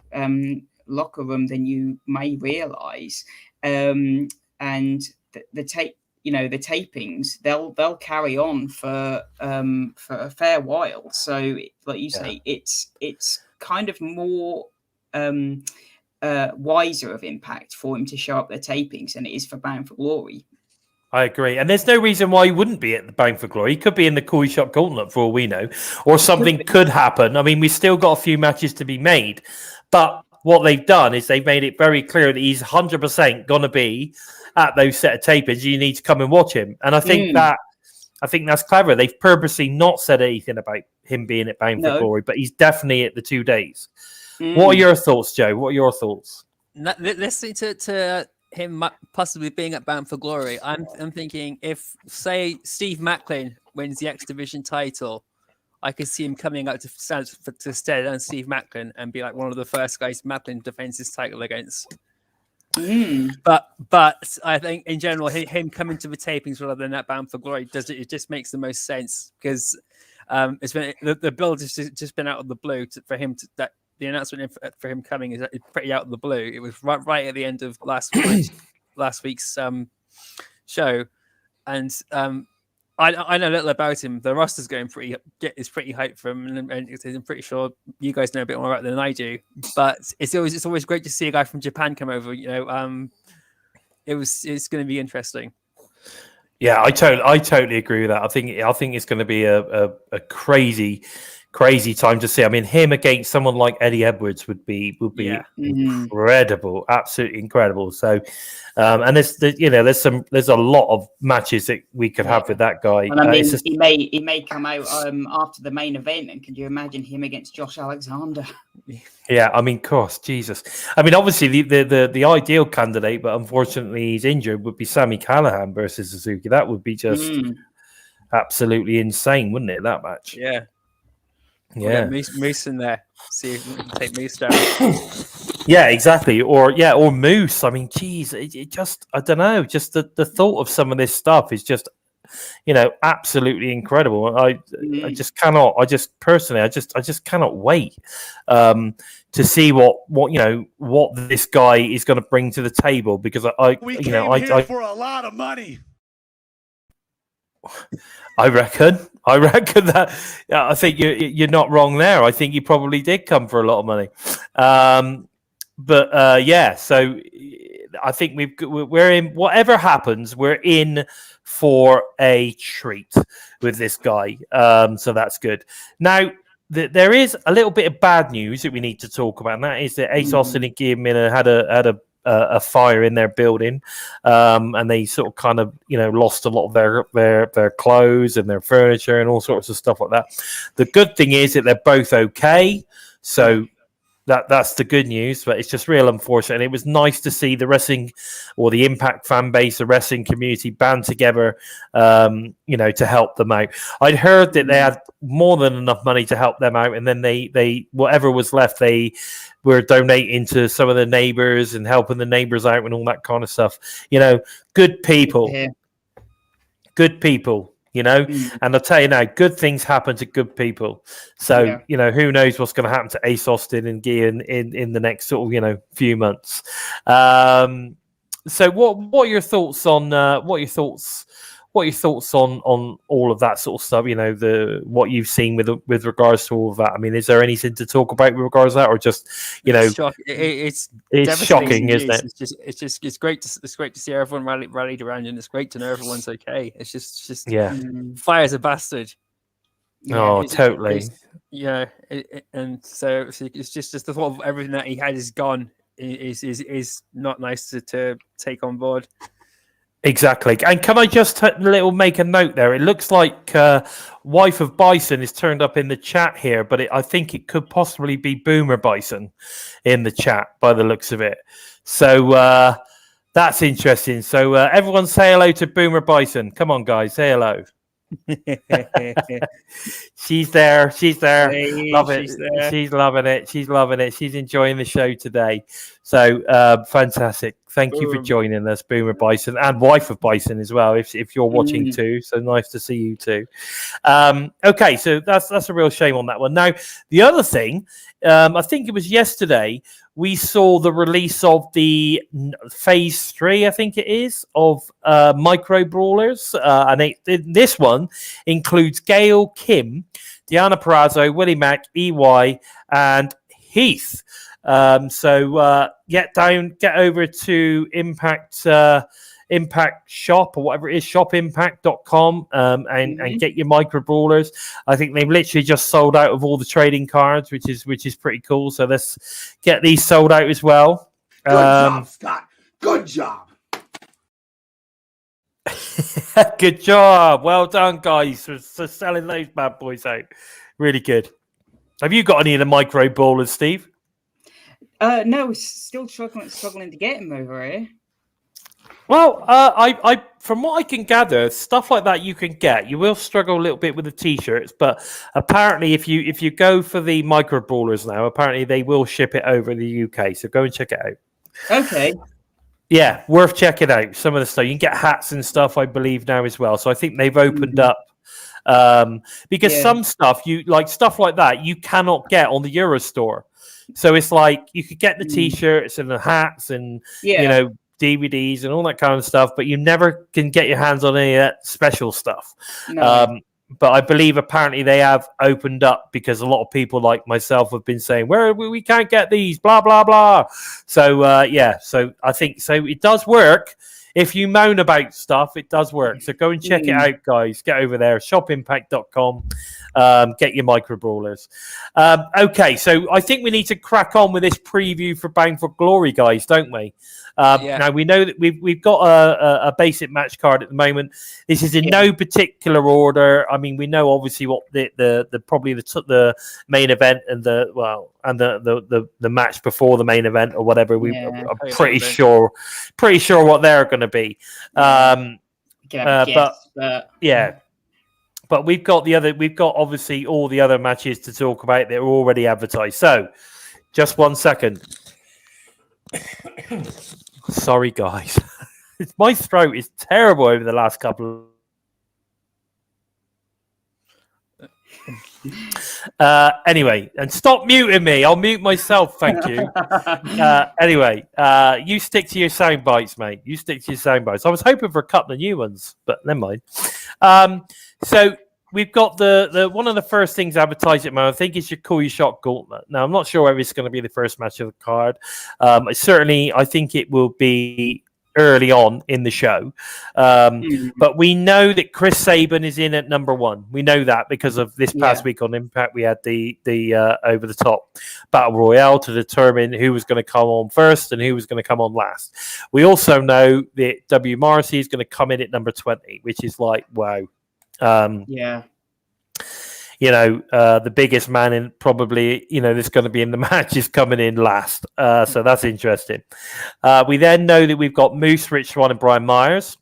locker room than you may realize, and the tapings they'll carry on for a fair while. So, like you say, it's kind of more wiser of Impact for him to show up at the tapings than it is for Bound for Glory. I agree. And there's no reason why he wouldn't be at the Bound for Glory. He could be in the Koi Shop Gauntlet for all we know, or something could happen. I mean, we've still got a few matches to be made, but what they've done is they've made it very clear that he's 100% going to be at those set of tapings. You need to come and watch him. And I think that's clever. They've purposely not said anything about him being at Bound for Glory, but he's definitely at the 2 days. What are your thoughts, Joe? What are your thoughts? Listening to him possibly being at Bound for Glory, I'm thinking, if, say, Steve Macklin wins the X Division title, I could see him coming out to stand on Steve Macklin and be like one of the first guys Macklin defends his title against. But I think in general, him coming to the tapings rather than at Bound for Glory it just makes the most sense, because it's been the build has just been out of the blue for him that. The announcement for him coming is pretty out of the blue. It was right at the end of last week's show, and I know a little about him. The roster's going pretty hyped for him, and I'm pretty sure you guys know a bit more about it than I do. But it's always great to see a guy from Japan come over. You know, it's going to be interesting. Yeah, I totally agree with that. I think it's going to be a crazy time to see. I mean, him against someone like Eddie Edwards would be incredible, absolutely incredible. So, and there's a lot of matches that we could have with that guy. And I mean, he may come out after the main event, and could you imagine him against Josh Alexander? Yeah, I mean, of course, Jesus. I mean, obviously the ideal candidate, but unfortunately he's injured, would be Sami Callihan versus Suzuki. That would be just absolutely insane, wouldn't it? That match. Yeah. Yeah, Moose in there. See if we can take Moose down. Yeah, exactly. Or Moose. I mean, geez, it just, I don't know. Just the thought of some of this stuff is just, absolutely incredible. I just cannot. I just cannot wait to see what this guy is going to bring to the table, because I for a lot of money. I reckon that I think you're not wrong there. I think you probably did come for a lot of money, So I think we're in. Whatever happens, we're in for a treat with this guy. So that's good. Now there is a little bit of bad news that we need to talk about, and that is that Ace Austin and Gia Miller had a fire in their building, and they sort of kind of lost a lot of their clothes and their furniture and all sorts of stuff like that. The good thing is that they're both okay, so that's the good news, but it's just real unfortunate. And it was nice to see the wrestling, or the Impact fan base, the wrestling community band together, to help them out. I'd heard that they had more than enough money to help them out, and then they whatever was left, they were donating to some of the neighbors and helping the neighbors out and all that kind of stuff. Good people. Yeah. Good people. And I'll tell you now, good things happen to good people. So, who knows what's going to happen to Ace Austin and Gia in the next sort of, few months. So what are your thoughts on what what are your thoughts on all of that sort of stuff? You know, what you've seen with regards to all of that. I mean, is there anything to talk about with regards to that, or just, you know, it's it's shocking, isn't it? It's great to see everyone rallied around, and it's great to know everyone's okay. It's just Yeah. fire's a bastard. Oh, totally. And so it's just the thought of everything that he had is gone is not nice to take on board. Exactly. And can I just make a note there? It looks like wife of Bison is turned up in the chat here, but I think it could possibly be Boomer Bison in the chat by the looks of it. So that's interesting. So everyone say hello to Boomer Bison. Come on, guys, say hello. She's there. Hey, Love it. She's loving it. She's enjoying the show today. So fantastic. Thank you for joining us, Boomer Bison, and wife of Bison as well, if you're watching too. So nice to see you too. Okay, so that's a real shame on that one. Now, the other thing, I think it was yesterday, we saw the release of the phase 3, I think it is, of Micro Brawlers. And this one includes Gail, Kim, Deanna Perrazzo, Willie Mack, EY, and Heath. So get over to Impact Shop or whatever it is, shopimpact.com, and get your Micro Brawlers. I think they've literally just sold out of all the trading cards, which is pretty cool. So let's get these sold out as well. Good job, Scott. Good job. Good job. Well done, guys, for selling those bad boys out. Really good. Have you got any of the Micro Brawlers, Steve? No, we're still struggling to get him over here. Well, I from what I can gather, stuff like that you can get. You will struggle a little bit with the t-shirts, but apparently, if you go for the Micro Brawlers now, apparently they will ship it over in the UK. So go and check it out. Okay. Yeah, worth checking out. Some of the stuff you can get hats and stuff, I believe now as well. So I think they've opened up because some stuff stuff like that you cannot get on the Eurostore. So it's like you could get the t-shirts and the hats and you know, DVDs and all that kind of stuff, but you never can get your hands on any of that special stuff. No. But I believe apparently they have opened up because a lot of people like myself have been saying, where we can't get these, blah, blah, blah. So, so I think it does work. If you moan about stuff, it does work. So go and check it out, guys. Get over there, shopimpact.com. Get your Micro Brawlers. Okay, so I think we need to crack on with this preview for Bound for Glory, guys, don't we? Now, we know that we've got a basic match card at the moment. This is in no particular order. I mean, we know obviously what the main event and the match before the main event or whatever. I'm pretty sure what they're going to be. But we've got obviously all the other matches to talk about that are already advertised. So, just 1 second. Sorry, guys. My throat is terrible over the last couple of... Anyway, and stop muting me. I'll mute myself, thank you. Anyway, you stick to your sound bites, mate. You stick to your sound bites. I was hoping for a couple of new ones, but never mind. So we've got the one of the first things advertised at the moment, I think, is your Cool Your Shot Gauntlet. Now, I'm not sure whether it's going to be the first match of the card. I think it will be early on in the show. But we know that Chris Sabin is in at number 1. We know that because of this past week on Impact. We had the over the top battle royale to determine who was going to come on first and who was going to come on last. We also know that W. Morrissey is going to come in at number 20, which is like, wow. The biggest man in probably, that's going to be in the match is coming in last. So that's interesting. We then know that we've got Moose, Rich Swann, and Brian Myers.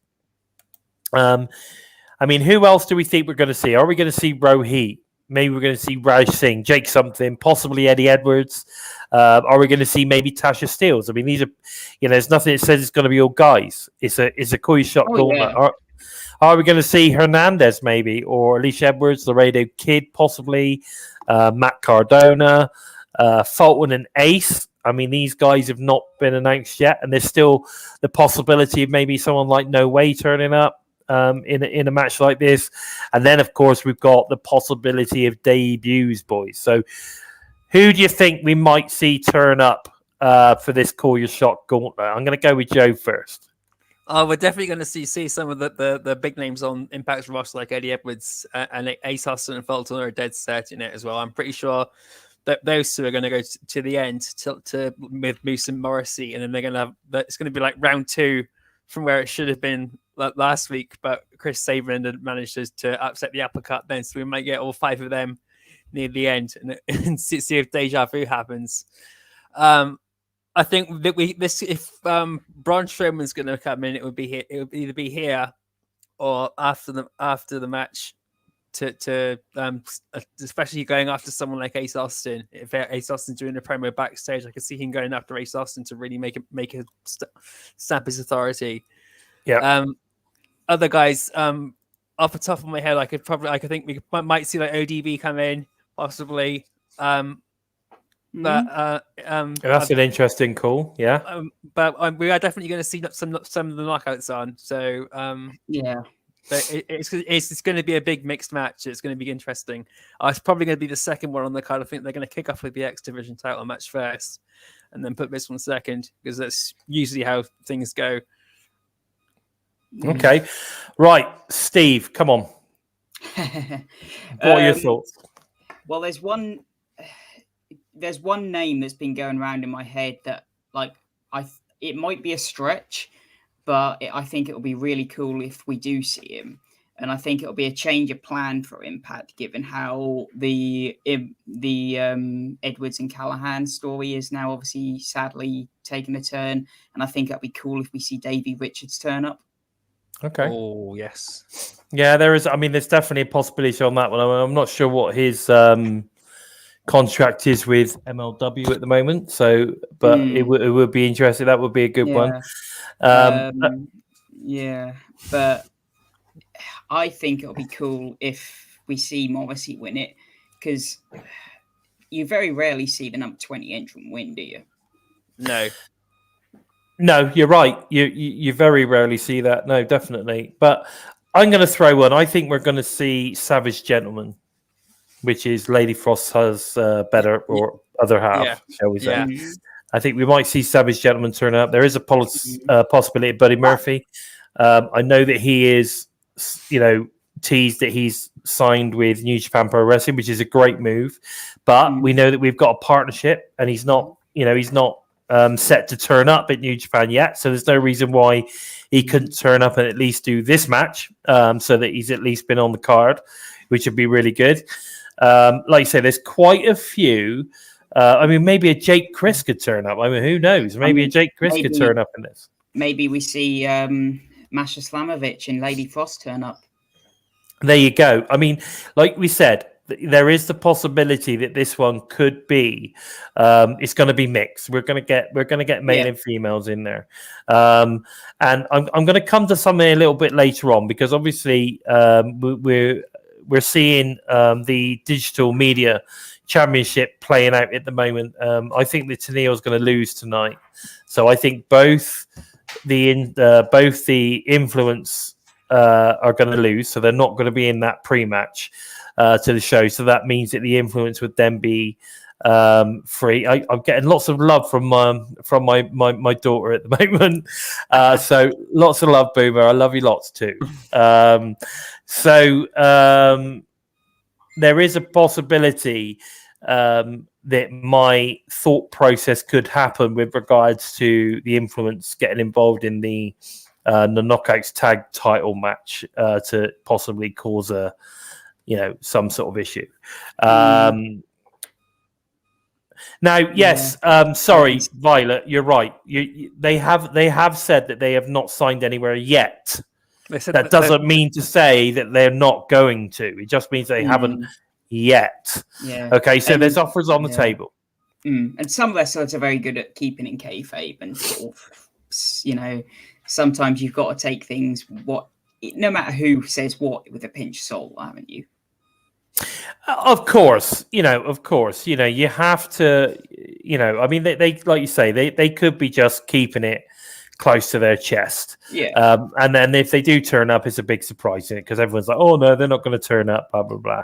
I mean, who else do we think we're going to see? Are we going to see Rohit? Maybe we're going to see Raj Singh, Jake something, possibly Eddie Edwards. Are we going to see maybe Tasha Steeles? I mean, these are, there's nothing that says it's going to be all guys. It's a cool shot gauntlet. Yeah. Are we going to see Hernandez maybe, or Alicia Edwards, Laredo Kid possibly, Matt Cardona, Fulton and Ace? I mean, these guys have not been announced yet, and there's still the possibility of maybe someone like No Way turning up. in a match like this. And then, of course, we've got the possibility of debuts, boys. So who do you think we might see turn up for this Call Your Shot gauntlet? I'm going to go with Joe first. Oh, we're definitely going to see some of the big names on Impact's roster, like Eddie Edwards and Ace Austin and Fulton are dead set in it as well. I'm pretty sure that those two are going to go to the end to with Moose and Morrissey, and then they're going to have it's going to be like round 2 from where it should have been last week, but Chris Sabin had managed to upset the uppercut then, so we might get all 5 of them near the end and see if deja vu happens. I think that if Braun Strowman's going to come in, it would either be here or after the match to especially going after someone like Ace Austin. If Ace Austin's doing a promo backstage, I could see him going after Ace Austin to really make a stamp his authority. Yeah. Other guys, off the top of my head, I think we might see like ODB come in possibly. That's an interesting call, yeah. But we are definitely going to see some of the knockouts on. So yeah, but it's going to be a big mixed match. It's going to be interesting. It's probably going to be the second one on the card. I think they're going to kick off with the X Division title match first, and then put this one second because that's usually how things go. Okay, right, Steve, come on. What are your thoughts? Well, there's one name that's been going around in my head that, like, it might be a stretch, but I think it'll be really cool if we do see him. And I think it'll be a change of plan for Impact, given how the Edwards and Callahan story is now obviously sadly taking a turn. And I think it'll be cool if we see Davey Richards turn up. Okay. Oh, yes. Yeah, there is. I mean, there's definitely a possibility on that one. I'm not sure what his contract is with MLW at the moment. So, but it would be interesting. That would be a good one. Yeah, but I think it'll be cool if we see Morrissey win it, because you very rarely see the number 20 entrant win, do you? No, you're right. You very rarely see that. No, definitely. But I'm going to throw one. I think we're going to see Savage Gentleman, which is Lady Frost's better or other half, shall we say. Yeah. I think we might see Savage Gentleman turn up. There is a possibility of Buddy Murphy. I know that he is, teased that he's signed with New Japan Pro Wrestling, which is a great move. But we know that we've got a partnership, and he's not set to turn up at New Japan yet. So there's no reason why he couldn't turn up and at least do this match, so that he's at least been on the card, which would be really good. Like you say, there's quite a few. Maybe a Jake Chris could turn up. I mean, who knows? Maybe a Jake Chris could turn up in this. Maybe we see Masha Slamovich and Lady Frost turn up. There you go. I mean, like we said, there is the possibility that this one could be. It's going to be mixed. We're going to get male and females in there. And I'm going to come to something a little bit later on, because obviously we're seeing the digital media championship playing out at the moment. I think that Tenille is going to lose tonight, so I think both the Influence are going to lose, so they're not going to be in that pre-match to the show. So that means that the Influence would then be free. I'm getting lots of love from my daughter at the moment, so lots of love, Boomer. I love you lots too. There is a possibility that my thought process could happen with regards to the Influence getting involved in the Knockouts tag title match to possibly cause some sort of issue. Now, yes, sorry, Violet, you're right. They have said that they have not signed anywhere yet. That doesn't mean to say that they're not going to. It just means they haven't yet. Yeah. Okay, so there's offers on the table. And some wrestlers are very good at keeping in kayfabe, and sort of, sometimes you've got to take things no matter who says what, with a pinch of salt, haven't you? Of course, you have to, I mean, they like you say, they could be just keeping it close to their chest. Yeah. And then if they do turn up, it's a big surprise in it because everyone's like, oh no, they're not going to turn up, blah blah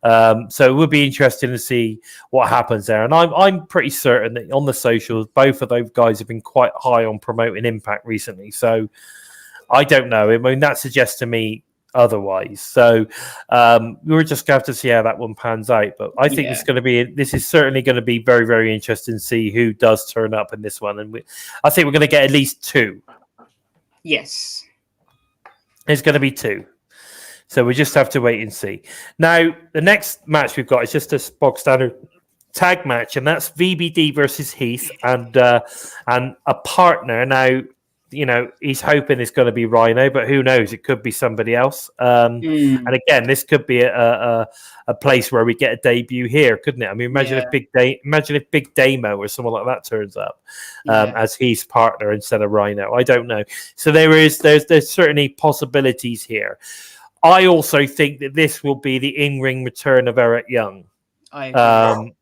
blah. So it would be interesting to see what happens there. And I'm pretty certain that on the socials, both of those guys have been quite high on promoting Impact recently. So I don't know. I mean, that suggests to me otherwise. So we're just going to have to see how that one pans out. But I think this is certainly going to be very, very interesting to see who does turn up in this one. And I think we're going to get at least 2. Yes. There's going to be 2. So we just have to wait and see. Now, the next match we've got is just a bog standard tag match, and that's VBD versus Heath and a partner. Now, you know, he's hoping it's going to be Rhino, but who knows? It could be somebody else. And again, this could be a place where we get a debut here, couldn't it? I mean, imagine if Big Damo or someone like that turns up as Heath's partner instead of Rhino. I don't know. So there's certainly possibilities here. I also think that this will be the in-ring return of Eric Young. I agree.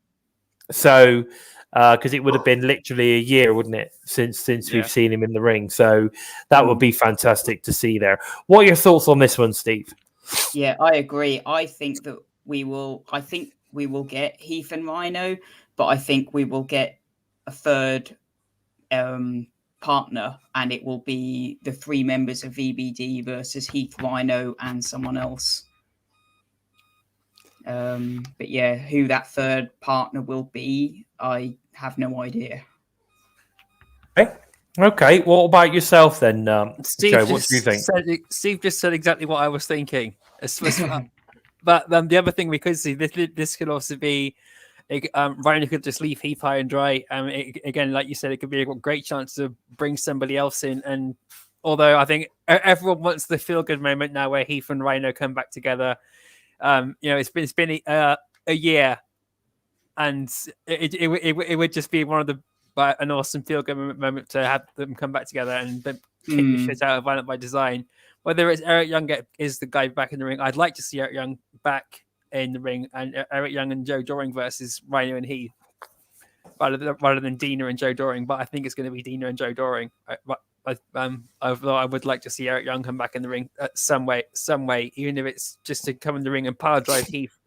So. Because it would have been literally a year, wouldn't it, since we've seen him in the ring? So that would be fantastic to see there. What are your thoughts on this one, Steve? Yeah, I agree. I think we will get Heath and Rhino, but I think we will get a third partner, and it will be the 3 members of VBD versus Heath, Rhino, and someone else. But yeah, who that third partner will be, I have no idea. Okay. What about yourself then, Steve? Joe? What do you think? Steve just said exactly what I was thinking. But the other thing we could see, this could also be Rhino could just leave Heath high and dry. Again, like you said, it could be a great chance to bring somebody else in. And although I think everyone wants the feel good moment now where Heath and Rhino come back together. You know, it's been a year, and it would just be one of an awesome feel good moment to have them come back together and then kick the shit out of Violent by Design. Whether it's Eric Young is the guy back in the ring, I'd like to see Eric Young back in the ring, and Eric Young and Joe Doring versus Rhino and Heath, rather than Dina and Joe Doring. But I think it's going to be Dina and Joe Doring. I would like to see Eric Young come back in the ring some way, even if it's just to come in the ring and power drive Heath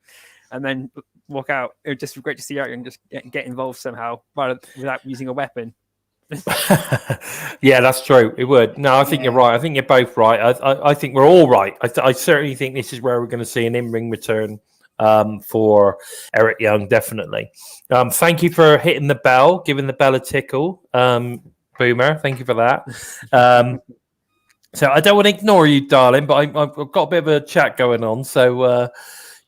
and then walk out. It would just be great to see Eric Young just get involved somehow, without using a weapon. Yeah, that's true. It would. No, I think you're right. I think you're both right. I think we're all right. I certainly think this is where we're going to see an in-ring return for Eric Young, definitely. Thank you for hitting the bell, giving the bell a tickle. Boomer, thank you for that. So I don't want to ignore you, darling, but I've got a bit of a chat going on. So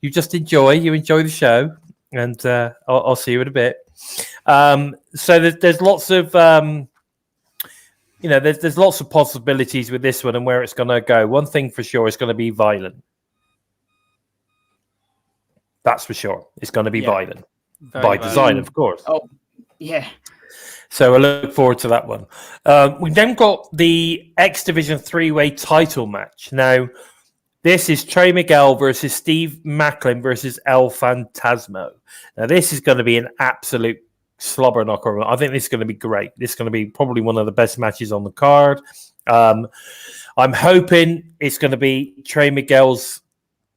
you just enjoy the show, and I'll see you in a bit. So there's lots of there's lots of possibilities with this one and where it's going to go. One thing for sure, it's going to be violent. That's for sure. It's going to be violent by design, of course. Oh, yeah. So I look forward to that one. We've then got the X Division 3-way title match. Now, this is Trey Miguel versus Steve Macklin versus El Fantasma. Now, this is going to be an absolute slobber knocker. I think this is going to be great. This is going to be probably one of the best matches on the card. I'm hoping it's going to be Trey Miguel's,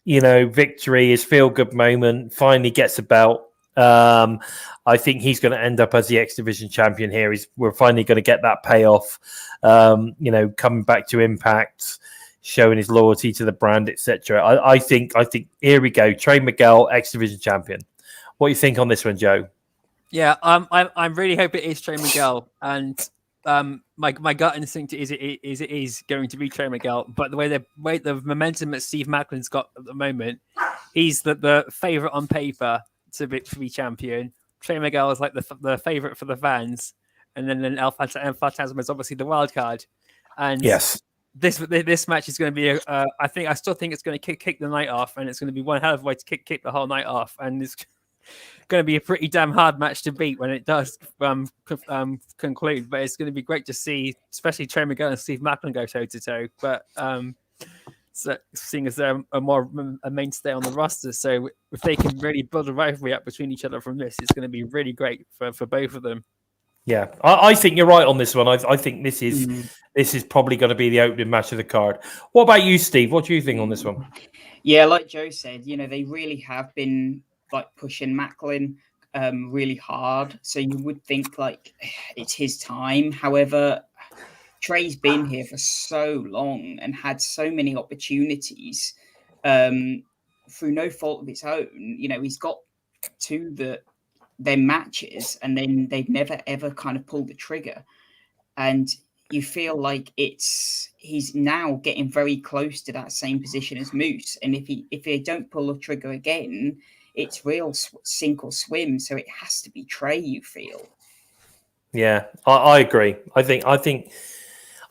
victory, his feel-good moment, finally gets a belt. I think he's going to end up as the X Division champion here. We're finally going to get that payoff. Coming back to Impact, showing his loyalty to the brand, etc. I think here we go. Trey Miguel, X Division champion. What do you think on this one, Joe? Yeah, I'm really hoping it is Trey Miguel, and my gut instinct is it is going to be Trey Miguel. But the way the momentum that Steve Macklin's got at the moment, he's the favorite on paper to be champion. Trey Miguel is like the favorite for the fans, and then El Fantasma is obviously the wild card. And yes, this match is going to be I still think it's going to kick the night off, and it's going to be one hell of a way to kick the whole night off, and it's going to be a pretty damn hard match to beat when it does conclude. But it's going to be great to see, especially Trey Miguel and Steve Macklin go toe to toe. But so seeing as they're a mainstay on the roster, so if they can really build a rivalry up between each other from this, it's going to be really great for both of them. Yeah, I think you're right on this one. I think this is probably going to be the opening match of the card. What about you, Steve? What do you think on this one? Yeah, like Joe said, they really have been like pushing Macklin really hard. So you would think like it's his time. However, Trey's been here for so long and had so many opportunities through no fault of his own. He's got to their matches and then they've never ever kind of pulled the trigger. And you feel like he's now getting very close to that same position as Moose. And if they don't pull the trigger again, it's real sink or swim. So it has to be Trey, you feel. Yeah, I agree. I think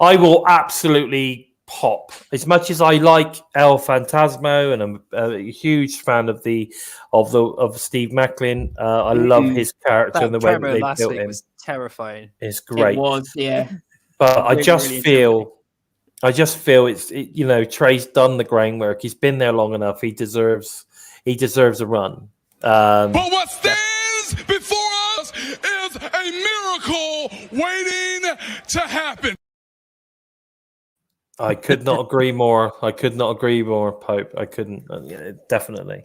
I will absolutely pop. As much as I like El Fantasma and I'm a huge fan of Steve Macklin, I love his character and the way that they built him. Was terrifying. It's great. It was, yeah. But I just feel it's Trey's done the groundwork. He's been there long enough. He deserves a run. But what stands before us is a miracle waiting to happen. I could not agree more. Pope. I couldn't. Definitely.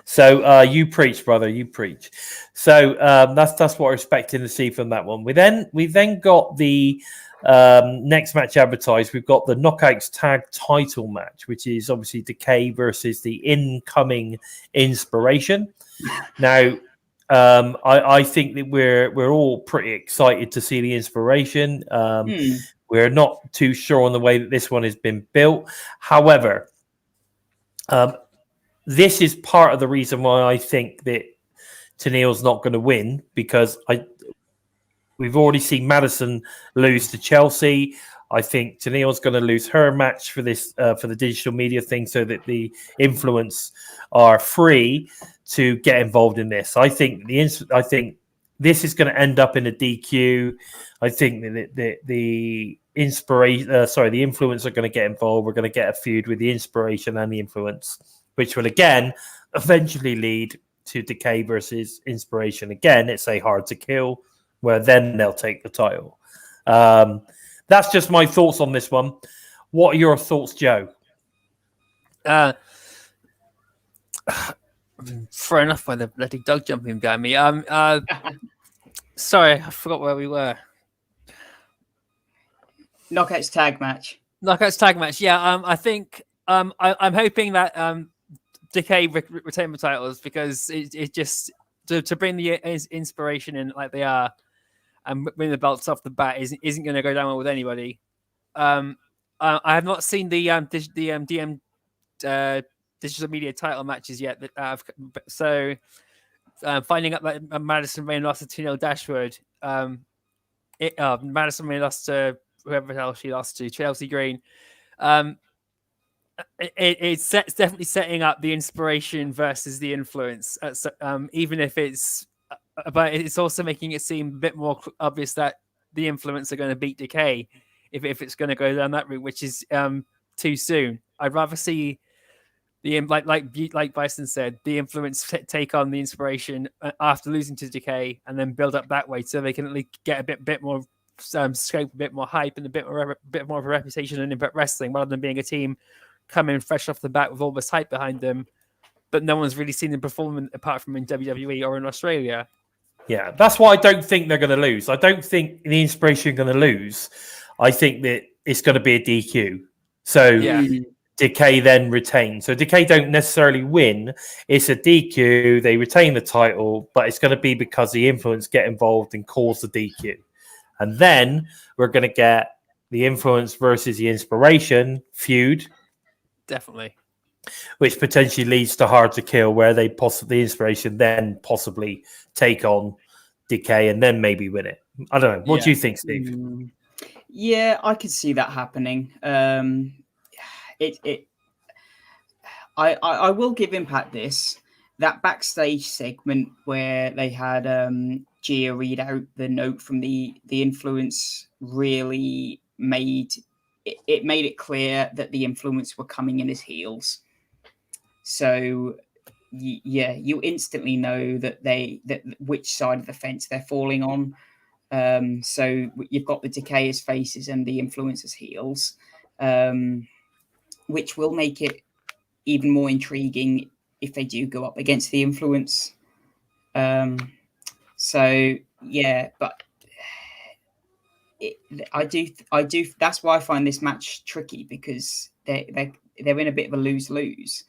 So you preach, brother. You preach. So that's what we're expecting to see from that one. We then got the next match advertised. We've got the Knockouts Tag Title match, which is obviously Decay versus the incoming Inspiration. Now, I think that we're all pretty excited to see the Inspiration. We're not too sure on the way that this one has been built. However, this is part of the reason why I think that Tenille's not going to win, because we've already seen Madison lose to Chelsea. I think Tenille's going to lose her match for this for the digital media thing, so that the Influence are free to get involved in this. I think this is going to end up in a DQ. I think that the Influence are going to get involved. We're going to get a feud with the Inspiration and the Influence, which will again eventually lead to Decay versus Inspiration. Again, it's a hard to kill, where then they'll take the title. That's just my thoughts on this one. What are your thoughts, Joe? Fair enough by the bloody dog jumping behind me. Sorry, I forgot where we were. Knockouts tag match. Yeah, I think I'm hoping that Decay retain the titles, because it just to bring the Inspiration in like they are and win the belts off the bat isn't going to go down well with anybody. I have not seen the DM digital media title matches yet. So finding out that Madison Rain lost to Tenille Dashwood, Madison Rain lost to whoever else she lost to, Chelsea Green. It's definitely setting up the Inspiration versus the Influence. Even if but it's also making it seem a bit more obvious that the Influence are going to beat Decay if it's going to go down that route, which is too soon. I'd rather see the like Bison said, the Influence take on the Inspiration after losing to Decay, and then build up that way, so they can at least get a bit more scope, a bit more hype, and a bit more of a reputation in Impact Wrestling, rather than being a team coming fresh off the bat with all this hype behind them, but no one's really seen them perform apart from in WWE or in Australia. Yeah, that's why I don't think they're going to lose. I don't think the Inspiration are going to lose. I think that it's going to be a DQ. So Decay then retain. So Decay don't necessarily win. It's a DQ. They retain the title, but it's going to be because the Influence get involved and cause the DQ. And then we're going to get the Influence versus the Inspiration feud. Definitely. Which potentially leads to Hard to Kill, where the Inspiration then possibly take on Decay and then maybe win it. I don't know. What do you think, Steve? Yeah, I could see that happening. I will give Impact this. That backstage segment where they had Gia read out the note from the Influence really made it clear that the Influence were coming in as heels. So you instantly know that which side of the fence they're falling on. So you've got the Decay as faces and the Influence as heels, which will make it even more intriguing if they do go up against the Influence. So yeah, but I do. That's why I find this match tricky, because they're in a bit of a lose-lose.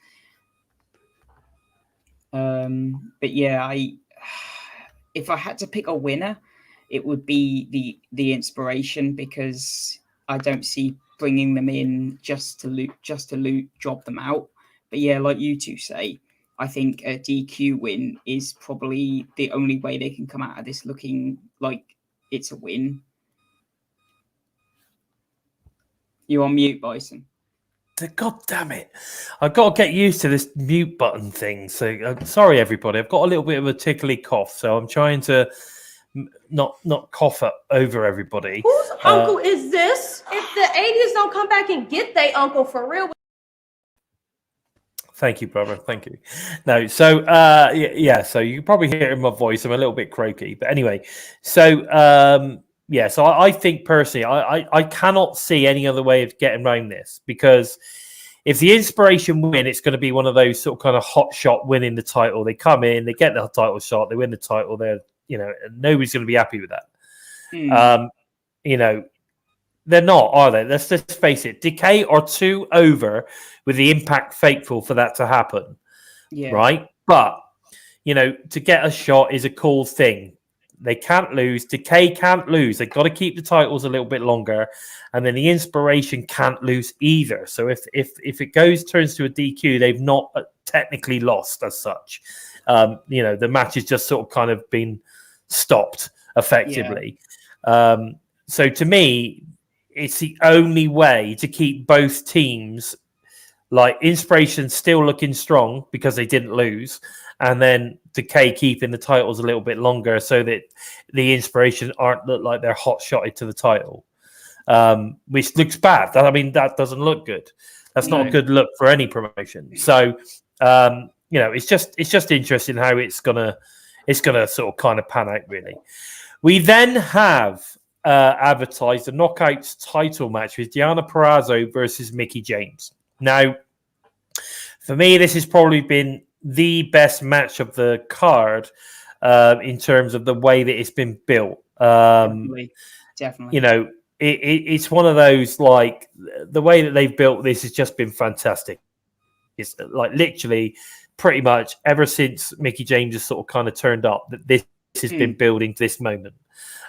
But yeah, if I had to pick a winner, it would be the Inspiration, because I don't see bringing them in just to loot, job them out. But yeah, like you two say, I think a DQ win is probably the only way they can come out of this looking like it's a win. You're on mute, Bison. God damn it. I've got to get used to this mute button thing. So sorry, everybody. I've got a little bit of a tickly cough, so I'm trying to not cough over everybody. Whose uncle is this? If the 80s don't come back and get their uncle for real. Thank you, brother. Thank you. No, so yeah, so you can probably hear in my voice, I'm a little bit croaky. But anyway, so yeah, so I think personally, I cannot see any other way of getting around this, because if the Inspiration win, it's going to be one of those sort of kind of hot shot winning the title. They come in, they get the title shot, they win the title. They're, nobody's going to be happy with that. They're not, are they? Let's just face it. Decay are too over with the Impact faithful for that to happen. Yeah. Right? But, to get a shot is a cool thing. They can't lose. Decay can't lose. They've got to keep the titles a little bit longer. And then the Inspiration can't lose either. So if it turns to a DQ, they've not technically lost as such. The match has just sort of kind of been stopped effectively. Yeah. So to me, it's the only way to keep both teams, like Inspiration still looking strong because they didn't lose, and then Decay keeping the titles a little bit longer so that the Inspiration aren't look like they're hot shotted to the title, which looks bad. That doesn't look good. That's not a good look for any promotion. So it's just interesting how it's gonna sort of kind of pan out, really. We then have advertised the Knockouts title match with Deonna Purrazzo versus Mickie James. Now, for me, this has probably been the best match of the card in terms of the way that it's been built. Definitely. It's one of those, like, the way that they've built this has just been fantastic. It's like literally pretty much ever since Mickie James has sort of kind of turned up, that this has been building to this moment.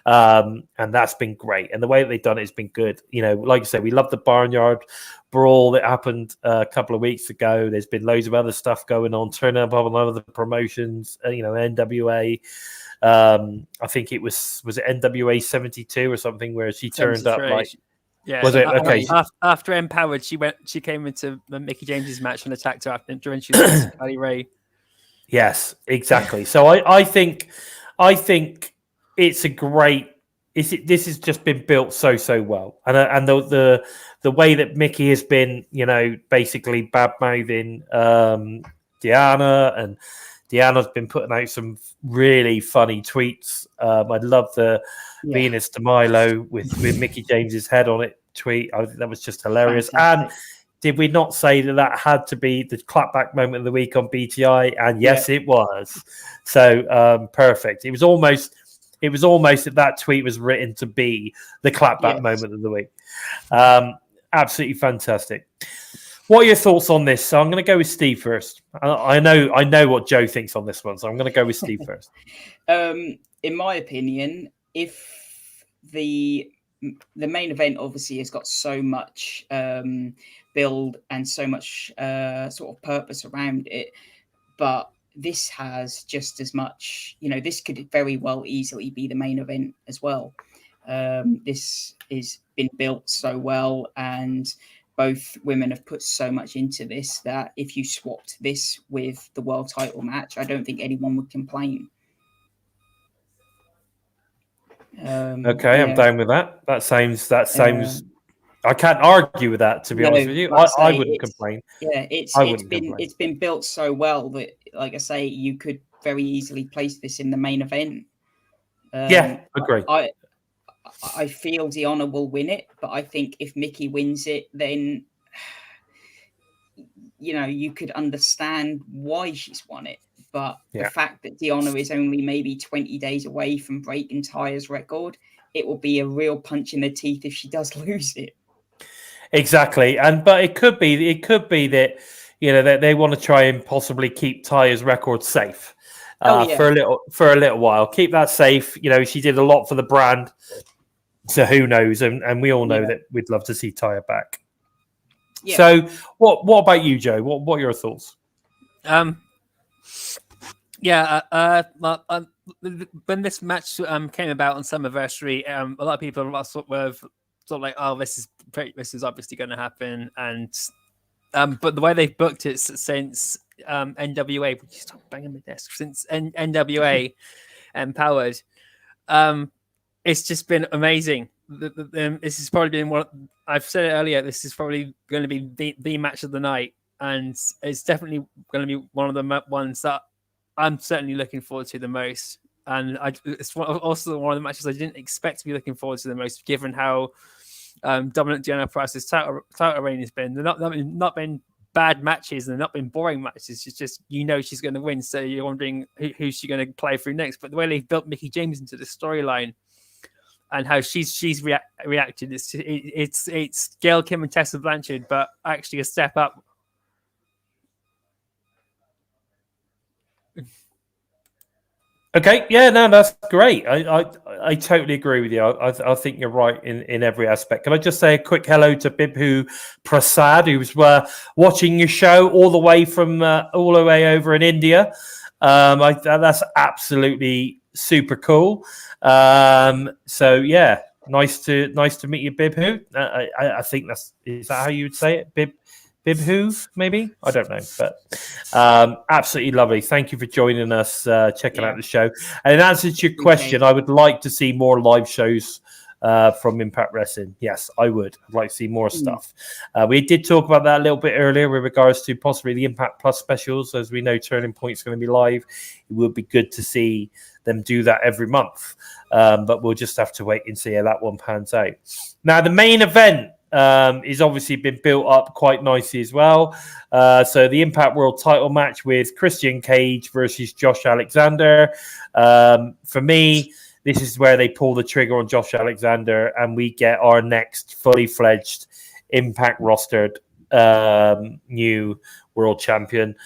And that's been great. And the way that they've done it has been good. Like I said, we love the Barnyard brawl that happened a couple of weeks ago. There's been loads of other stuff going on, turning up on other promotions, NWA. I think it was it NWA 72 or something, where she turned up like. Yeah, was it okay? After Empowered, she came into Mickie James's match and attacked her after during she was Kylie Ray. Yes, exactly. So I think it's a great. This has just been built so well, and the way that Mickie has been, basically bad mouthing Deonna, and Deanna's been putting out some really funny tweets. I love the Venus de Milo with Mickie James's head on it tweet. I think that was just hilarious. Fantastic. And did we not say that had to be the clapback moment of the week on BTI? And yes, it was. So perfect. It was almost that tweet was written to be the clapback moment of the week. Absolutely fantastic. What are your thoughts on this? So I'm going to go with Steve first. I know what Joe thinks on this one, so I'm going to go with Steve first. In my opinion, if the main event obviously has got so much build and so much sort of purpose around it, but this has just as much, this could very well easily be the main event as well. This has been built so well, and both women have put so much into this that if you swapped this with the world title match, I don't think anyone would complain. Okay, I'm down with that. That sounds. I can't argue with that, to be honest with you. I wouldn't complain. Yeah, it's been built so well that, like I say, you could very easily place this in the main event. Agree. I feel Deonna will win it, but I think if Mickey wins it, then you could understand why she's won it. But the fact that Deonna is only maybe 20 days away from breaking Taya's record, it will be a real punch in the teeth if she does lose it. Exactly, but it could be that that they want to try and possibly keep Taya's record safe for a little while. Keep that safe. She did a lot for the brand, so who knows? And we all know that we'd love to see Taya back. Yeah. So, what about you, Joe? What are your thoughts? When this match came about on Summerversary, a lot of people were sort of like, "Oh, this is obviously going to happen." And but the way they've booked it since NWA, stop banging my desk, since NWA Empowered, it's just been amazing. This has probably been one. I've said it earlier. This is probably going to be the match of the night, and it's definitely going to be one of the ones that I'm certainly looking forward to the most. And it's also one of the matches I didn't expect to be looking forward to the most, given how dominant Deonna Purraz's title reign has been. They're not been bad matches, and they're not been boring matches. It's just she's going to win, so you're wondering who's she going to play through next. But the way they've built Mickie James into the storyline, and how she's reacted, it's Gail Kim and Tessa Blanchard, but actually a step up. Okay, yeah, no, that's great. I totally agree with you. I think you're right in every aspect. Can I just say a quick hello to Bibhu Prasad, who's watching your show all the way over in India. That's absolutely super cool. So yeah, nice to meet you, Bibhu. I think is that how you would say it, Bibhu, maybe? I don't know, but absolutely lovely. Thank you for joining us, checking out the show. And in answer to your question, I would like to see more live shows from Impact Wrestling. Yes, I would. I'd like to see more stuff. We did talk about that a little bit earlier with regards to possibly the Impact Plus specials. As we know, Turning Point's going to be live. It would be good to see them do that every month. But we'll just have to wait and see how that one pans out. Now, the main event is obviously been built up quite nicely as well. So the Impact World title match with Christian Cage versus Josh Alexander. For me, this is where they pull the trigger on Josh Alexander, and we get our next fully fledged Impact rostered new world champion.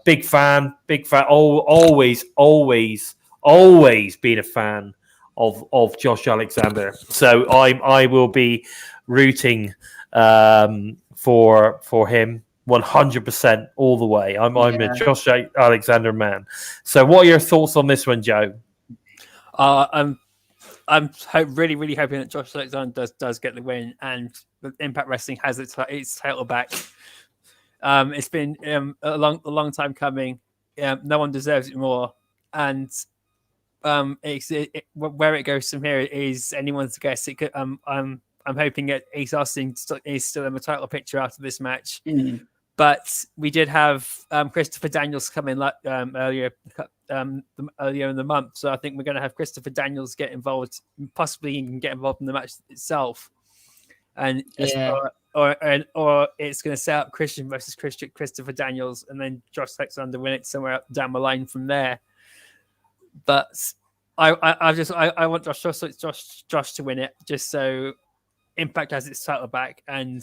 Big fan. Always been a fan of Josh Alexander. So I will be rooting for him 100% all the way. I'm a Josh Alexander man. So what are your thoughts on this one, Joe? I'm really hoping that Josh Alexander does get the win, and Impact Wrestling has its title back. It's been a long time coming. No one deserves it more, and where it goes from here is anyone's guess. It could, I'm hoping that Ace Austin is still in the title picture after this match. But we did have Christopher Daniels come in earlier in the month, so I think we're going to have Christopher Daniels get involved, possibly even get involved in the match itself, and or it's going to set up Christian versus Christopher Daniels, and then Josh Alexander win it somewhere down the line from there. But I want Josh to win it, just so Impact has its title back and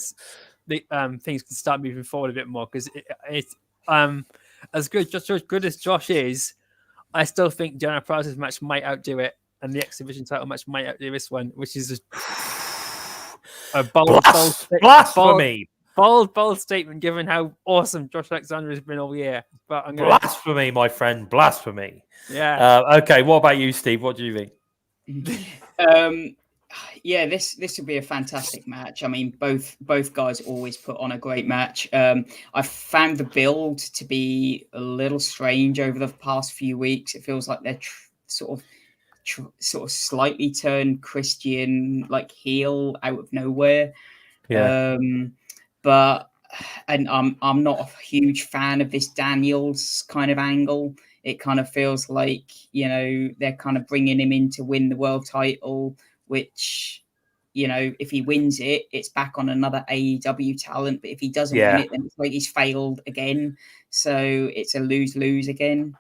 the things can start moving forward a bit more, because it's as good as Josh is, I still think Deonna Purraz's match might outdo it, and the X Division title match might outdo this one, which is a bold statement given how awesome Josh Alexander has been all year. But I'm gonna... Blasphemy, my friend, blasphemy. Yeah. Okay, what about you, Steve? What do you think? Yeah, this would be a fantastic match. I mean, both guys always put on a great match. I found the build to be a little strange over the past few weeks. It feels like they're sort of slightly turned Christian like heel out of nowhere. Yeah. But I'm not a huge fan of this Daniels kind of angle. It kind of feels like, they're kind of bringing him in to win the world title which, you know, if he wins it, it's back on another AEW talent. But if he doesn't win it, then it's like he's failed again. So it's a lose-lose again.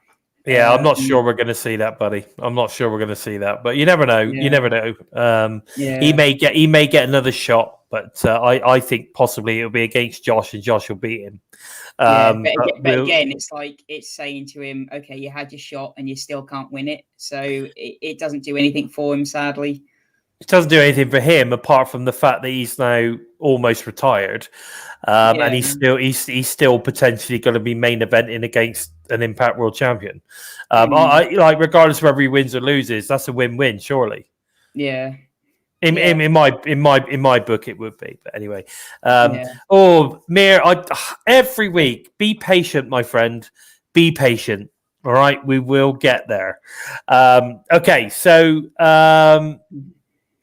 Yeah, I'm not sure we're going to see that, buddy. I'm not sure we're going to see that, but you never know. You never know. He may get another shot, but I think possibly it'll be against Josh, and Josh will beat him. But again, it's like it's saying to him, "Okay, you had your shot, and you still can't win it." So it doesn't do anything for him, sadly. It doesn't do anything for him apart from the fact that he's now almost retired, and he's still potentially going to be main eventing against an Impact World Champion. I like, regardless of whether he wins or loses, that's a win-win, surely. Yeah. In my book, it would be. But anyway, oh, Mir, every week, be patient, my friend. Be patient. All right, we will get there. Okay, so.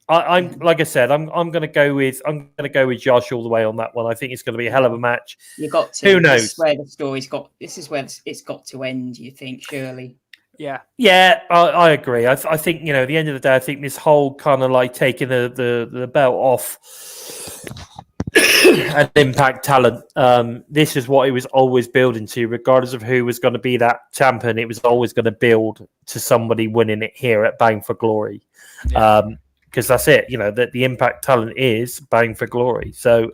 I'm like I said, I'm going to go with Josh all the way on that one. I think it's going to be a hell of a match. You got to. Who knows? This is where the story's got. This is where it's got to end. You think, surely? Yeah. I agree. I think, you know, at the end of the day, I think this whole kind of like taking the belt off an Impact talent. This is what it was always building to, regardless of who was going to be that champion. It was always going to build to somebody winning it here at Bang for Glory. Yeah. Because that's it, you know, that the Impact talent is Bang for Glory. So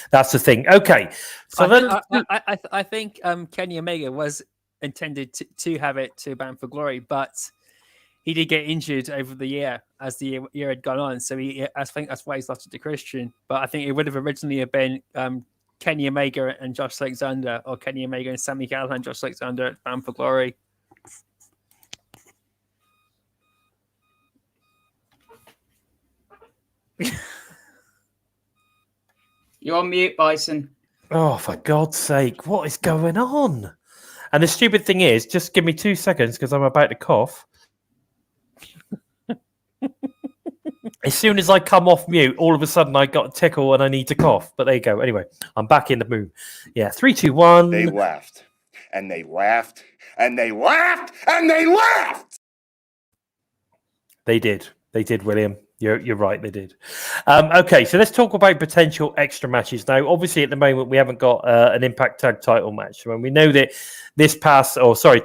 that's the thing. Okay, so I think Kenny Omega was intended to have it to Bang for Glory, but he did get injured over the year as the year had gone on. So I think that's why he's lost it to Christian. But I think it would have originally been Kenny Omega and Josh Alexander, or Kenny Omega and Sami Callihan and Josh Alexander at Bang for Glory. You're on mute, Bison. Oh, for God's sake, what is going on? And the stupid thing is, just give me 2 seconds because I'm about to cough. As soon as I come off mute, all of a sudden I got a tickle and I need to cough. But there you go. Anyway, I'm back in the mood. Yeah, 3, 2, 1. They laughed, and they laughed, and they laughed, and they laughed. They did. They did, William. You're right, they did. Okay, so let's talk about potential extra matches now. Obviously, at the moment, we haven't got an Impact Tag Title match. When we know that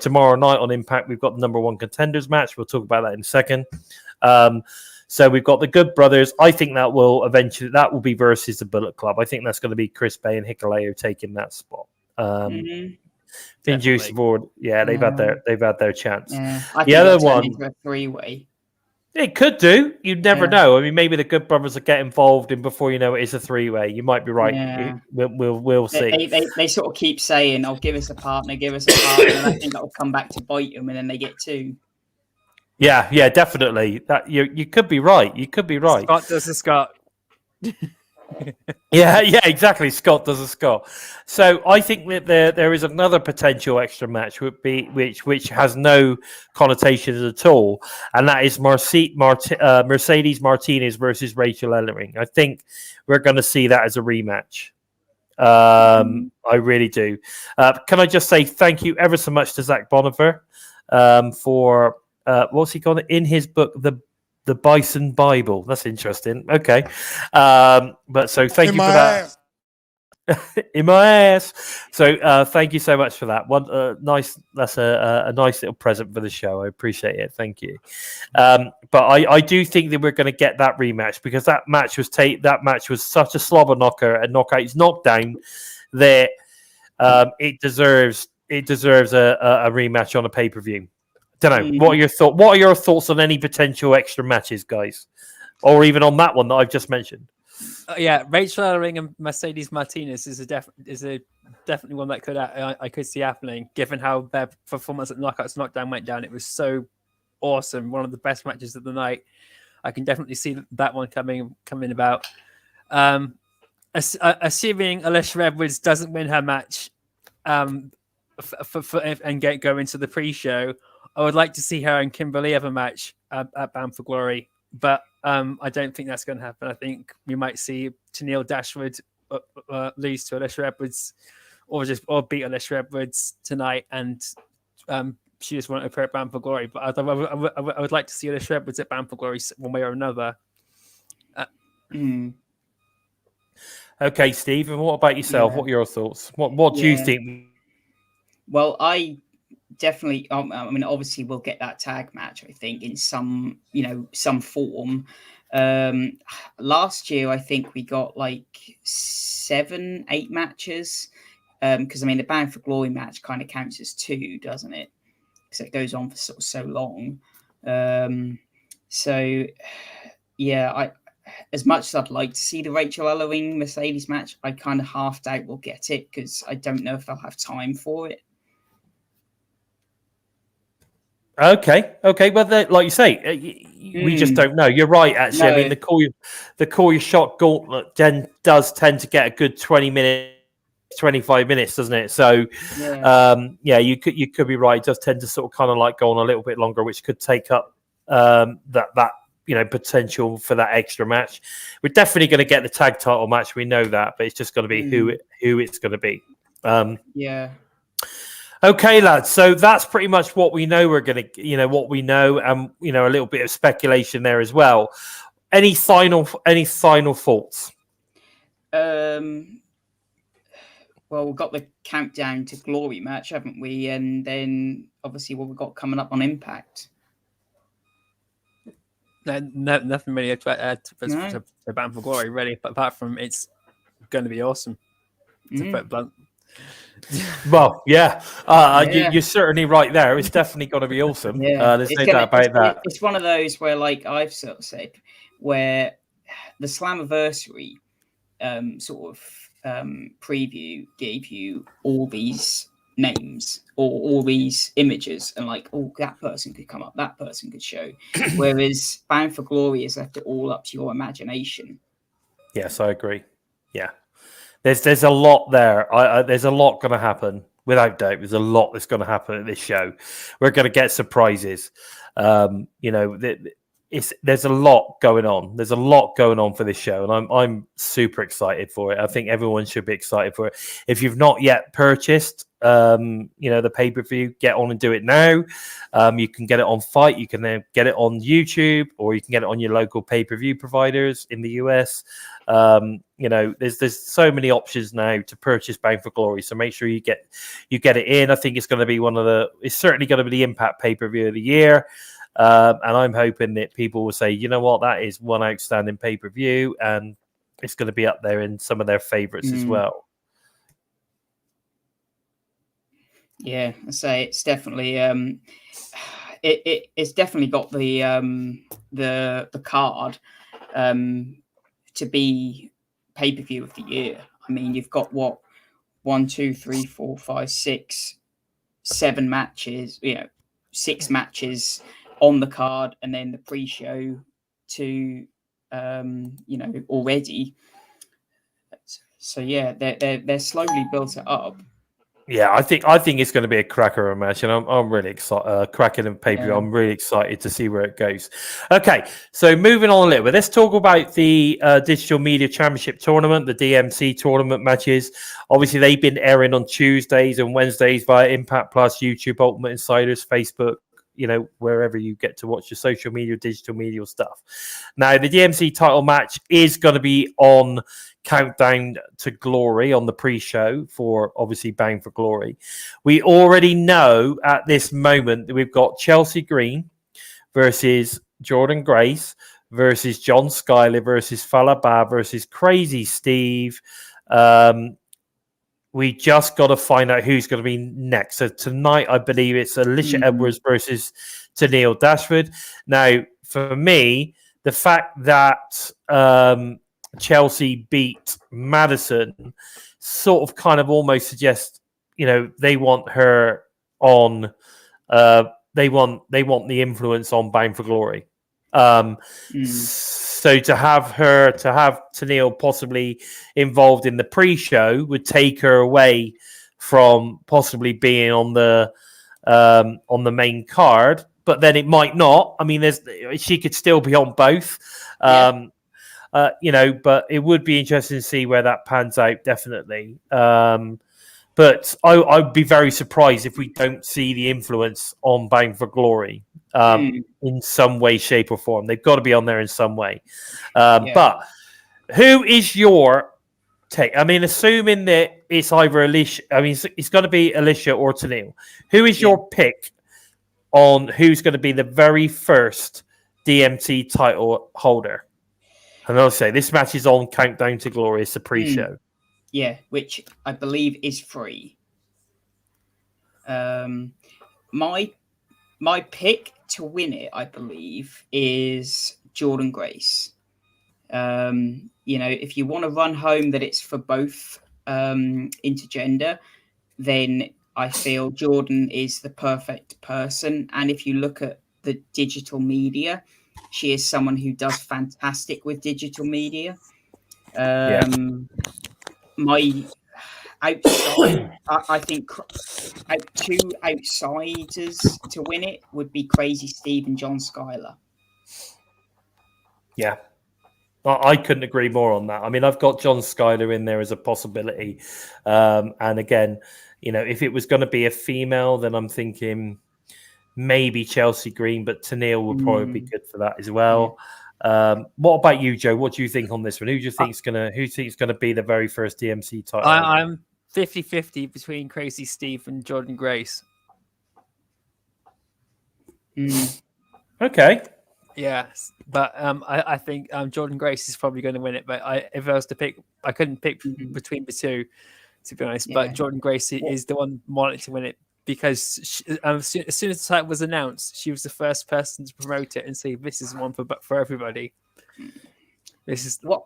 tomorrow night on Impact, we've got the number 1 contenders match. We'll talk about that in a second. So we've got the Good Brothers. I think that will be versus the Bullet Club. I think that's going to be Chris Bay and Hikuleo taking that spot. Juice Board, they've had their chance. Yeah. I the other one into a 3-way. It could do. You'd never know. I mean, maybe the Good Brothers will get involved, and before you know it, it's a 3-way. You might be right. Yeah. We'll see. They sort of keep saying, "Oh, give us a partner, give us a partner," and I think that will come back to bite them, and then they get 2. Yeah, definitely. That you could be right. You could be right. Scott does a Scott. Yeah, exactly. Scott does a Scott. So I think that there is another potential extra match which has no connotations at all, and that is Mercedes Martinez versus Rachel Ellering. I think we're going to see that as a rematch. I really do. Can I just say thank you ever so much to Zach Bonifer for what's he called in his book, the Bison Bible. That's interesting. Okay. But so thank you for that. In my ass. So thank you so much for that. That's a nice little present for the show. I appreciate it. Thank you. But I do think that we're going to get that rematch because that match was such a slobber knocker and knockouts knockdown that it deserves a rematch on a pay-per-view. Don't know. What are your thoughts on any potential extra matches, guys, or even on that one that I've just mentioned? Rachel Ellering and Mercedes Martinez is definitely one that I could see happening, given how their performance at Knockouts Knockdown went down. It was so awesome, one of the best matches of the night. I can definitely see that one coming about. Assuming Alicia Edwards doesn't win her match, and go into the pre-show, I would like to see her and Kimberly have a match at Bound for Glory, but I don't think that's going to happen. I think we might see Tennille Dashwood lose to Alicia Edwards, or beat Alicia Edwards tonight and she just wanted to appear at Bound for Glory. But I would like to see her show up at Bound for Glory one way or another. Okay, Steve, and what about yourself? Yeah. What are your thoughts? What do you Yeah. think? Well, I definitely. I mean, obviously, we'll get that tag match. I think in some, some form. Last year, I think we got like 7, 8 matches. Because I mean, the Bound for Glory match kind of counts as 2, doesn't it? Because it goes on for so long. So, yeah, as much as I'd like to see the Rachel Ellering Mercedes match, I kind of half doubt we'll get it because I don't know if they'll have time for it. Okay. Well, like you say, we just don't know. You're right. Actually, I mean, the call your shot gauntlet does tend to get a good 20 minutes. 25 minutes, doesn't it? So you could be right. It does tend to sort of kind of like go on a little bit longer, which could take up that potential for that extra match. We're definitely going to get the tag title match, we know that, but it's just going to be who it's going to be. Okay, lads, so that's pretty much what we know. We're going to what we know, and a little bit of speculation there as well. Any final thoughts? Well, we've got the countdown to Glory match, haven't we? And then obviously what we've got coming up on Impact. Nothing really to Bound for Glory, really, but apart from it's going to be awesome. To put it blunt. Well, you're certainly right there. It's definitely going to be awesome. There's no doubt about that. It's one of those where, like I've sort of said, where the Slammiversary preview gave you all these names or all these images and like, that person could come up, that person could show. Whereas Bound for Glory has left it all up to your imagination. Yes, I agree. Yeah. There's a lot there. There's a lot going to happen. Without doubt, there's a lot that's going to happen at this show. We're going to get surprises. There's a lot going on. There's a lot going on for this show, and I'm super excited for it. I think everyone should be excited for it. If you've not yet purchased, the pay-per-view, get on and do it now. You can get it on Fight. You can then get it on YouTube, or you can get it on your local pay-per-view providers in the US. There's so many options now to purchase Bound for Glory. So make sure you get it in. I think it's going to be it's certainly going to be the Impact pay-per-view of the year. And I'm hoping that people will say, you know what, that is one outstanding pay-per-view, and it's going to be up there in some of their favorites as well. Yeah, I say it's definitely it's definitely got the card to be pay-per-view of the year. I mean, you've got 1, 2, 3, 4, 5, 6, 7 matches, 6 matches on the card, and then the pre-show to already. So yeah, they're slowly built it up. Yeah, I think it's going to be a cracker of a match, and I'm really excited. Cracking and pay-per-view. Yeah. I'm really excited to see where it goes. Okay, so moving on a little bit, let's talk about the Digital Media Championship Tournament, the DMC tournament matches. Obviously, they've been airing on Tuesdays and Wednesdays via Impact Plus, YouTube, Ultimate Insiders, Facebook, wherever you get to watch your social media, digital media stuff. Now, the DMC title match is going to be on Countdown to Glory on the pre-show for obviously Bound for Glory. We already know at this moment that we've got Chelsea Green versus Jordan Grace versus John Schuyler versus Falaba versus Crazy Steve. We just got to find out who's going to be next. So tonight, I believe it's Alicia Edwards versus Tennille Dashwood. Now, for me, the fact that Chelsea beat Madison sort of kind of almost suggests, they want her on. They want the influence on Bound for Glory. So to have Tennille possibly involved in the pre-show would take her away from possibly being on the main card. But then it might not. I mean, she could still be on both. But it would be interesting to see where that pans out. Definitely. But I'd be very surprised if we don't see the influence on Bound for Glory in some way, shape, or form. They've got to be on there in some way. But who is your take? I mean, assuming that it's either Alicia, I mean, it's going to be Alicia or Tennille. Who is your pick on who's going to be the very first DMT title holder? And I'll say this match is on Countdown to Glory. It's a pre-show. Yeah, which I believe is free. My pick to win it, I believe, is Jordynne Grace. If you want to run home that it's for both intergender, then I feel Jordynne is the perfect person. And if you look at the digital media, she is someone who does fantastic with digital media. My outside, I think two outsiders to win it would be Crazy Steve and John Skyler. Yeah, I couldn't agree more on that. I mean, I've got John Skyler in there as a possibility. And again, if it was going to be a female, then I'm thinking maybe Chelsea Green, but Tennille would probably be good for that as well. What about you, Joe? What do you think on this one? Who do you think's gonna be the very first DMC title? I'm 50-50 between Crazy Steve and Jordynne Grace. Okay. Yes, but I think Jordynne Grace is probably going to win it. But if I was to pick, I couldn't pick between the two, to be honest. But Jordynne Grace is the one wanting to win it because as soon as the title was announced, she was the first person to promote it and say, "This is one for everybody." This is what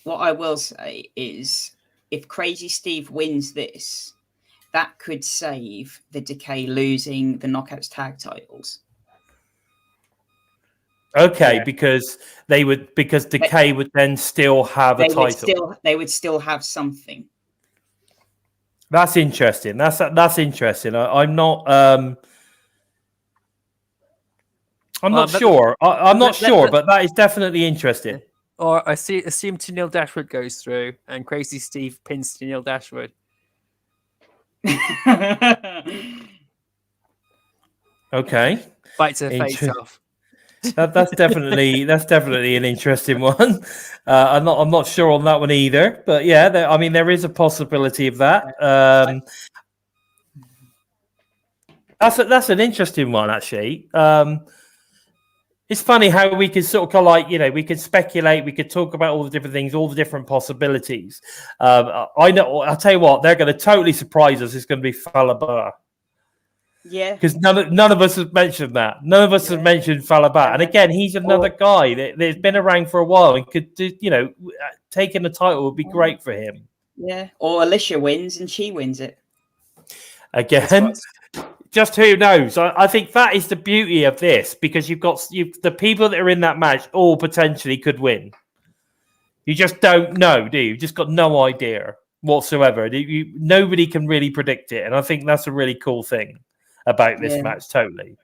I will say is, if Crazy Steve wins this, that could save the Decay losing the Knockouts tag titles. Okay, because Decay would then still have a title. They would still have something. That's interesting. That's interesting. I'm not. I'm not sure. I'm not sure, but that is definitely interesting. Or assume Tennille Dashwood goes through and Crazy Steve pins Tennille Dashwood. Okay. Bites her face off. That's definitely an interesting one. I'm not sure on that one either, but yeah, there is a possibility of that. That's an interesting one actually. It's funny how we can sort of we can speculate, we could talk about all the different things, all the different possibilities. I know. I'll tell you what, they're going to totally surprise us. It's going to be Falaba. Yeah, because none of us have mentioned that. None of us have mentioned Falaba, and again, he's another guy that's been around for a while and could do. Taking the title would be great for him. Yeah, or Alicia wins and she wins it again. Just who knows? I think that is the beauty of this, because you've got the people that are in that match all potentially could win. You just don't know, do you? You've just got no idea whatsoever. Nobody can really predict it, and I think that's a really cool thing about this match. Totally.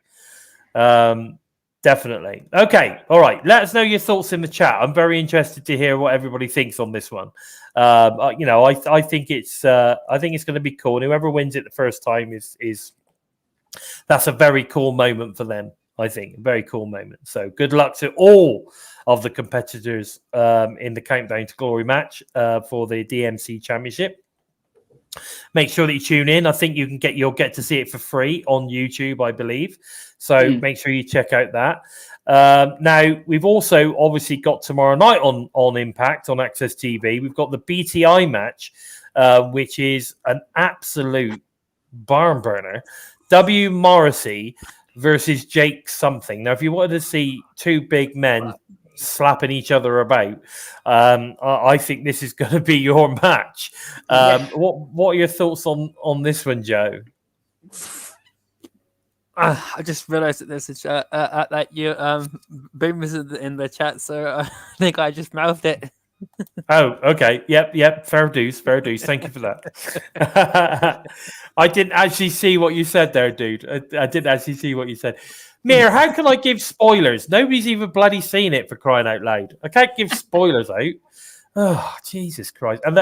Definitely. Okay. All right. Let us know your thoughts in the chat. I'm very interested to hear what everybody thinks on this one. I think it's going to be cool. And whoever wins it the first time is that's a very cool moment for them. I think a very cool moment. So good luck to all of the competitors in the Countdown to Glory match for the DMC Championship. Make sure that you tune in. I think you'll get to see it for free on YouTube, I believe. So make sure you check out that. Now we've also obviously got tomorrow night on Impact on Access TV. We've got the BTI match, which is an absolute barn burner. W. Morrissey versus Jake something. Now, if you wanted to see two big men slapping each other about, I think this is going to be your match. What are your thoughts on this one, Joe? I just realised that there's that you Boom was in the chat, so I think I just mouthed it. Oh, okay. Yep. Fair dues. Thank you for that. I didn't actually see what you said there, dude. I didn't actually see what you said. Mir, how can I give spoilers? Nobody's even bloody seen it, for crying out loud. I can't give spoilers out. Oh, Jesus Christ. And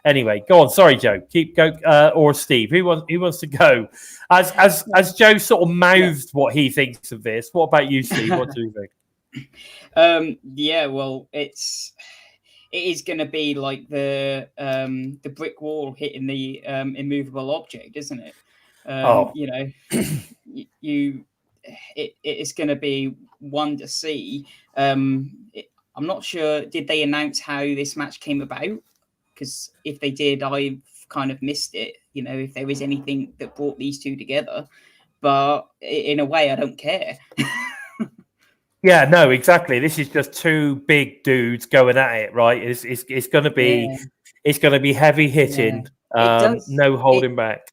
Anyway, go on. Sorry, Joe. Keep go, or Steve. Who wants to go? As Joe sort of mouthed what he thinks of this. What about you, Steve? What do you think? Yeah, well, it is going to be like the brick wall hitting the immovable object, isn't it? You know, it is going to be one to see. I'm not sure. Did they announce how this match came about? Because if they did, I've kind of missed it. You know, if there is anything that brought these two together, but in a way, I don't care. Yeah, no, exactly. This is just two big dudes going at it, right? It's going to be it's going to be heavy hitting, no holding back.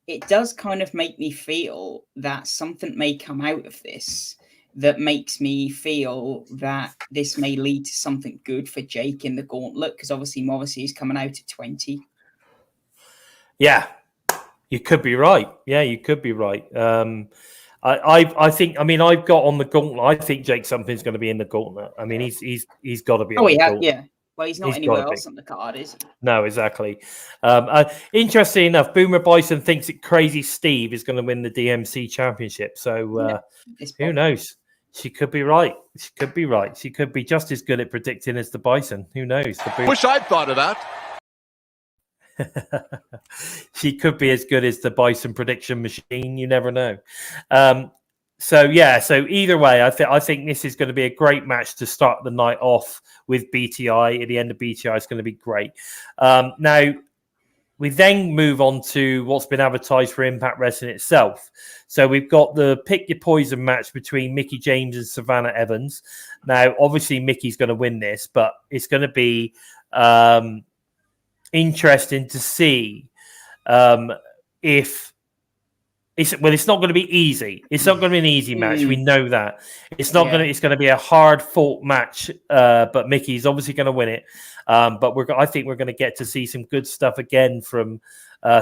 It does kind of make me feel that something may come out of this that makes me feel that this may lead to something good for Jake in the gauntlet, because obviously Morrissey is coming out at 20. Yeah, you could be right. Yeah, you could be right. I think. I mean, I've got on the gauntlet. I think Jake something's going to be in the gauntlet. I mean, he's got to be. Oh, yeah. Well, he's not anywhere else on the card, is he? No, exactly. Interesting enough, Boomer Bison thinks that Crazy Steve is going to win the DMC Championship. So who knows? She could be right. She could be right. She could be just as good at predicting as the Bison. Who knows? Wish I'd thought of that. She could be as good as the Bison prediction machine. You never know. So either way, I think this is going to be a great match to start the night off with BTI. At the end of BTI, it's going to be great. Now, we then move on to what's been advertised for Impact Wrestling itself. So we've got the Pick Your Poison match between Mickie James and Savannah Evans. Now, obviously, Mickey's going to win this, but it's going to be interesting to see if it's not going to be easy. It's not going to be an easy match. We know that. It's not going to. It's going to be a hard fought match. But Mickey's obviously going to win it. But I think we're going to get to see some good stuff again from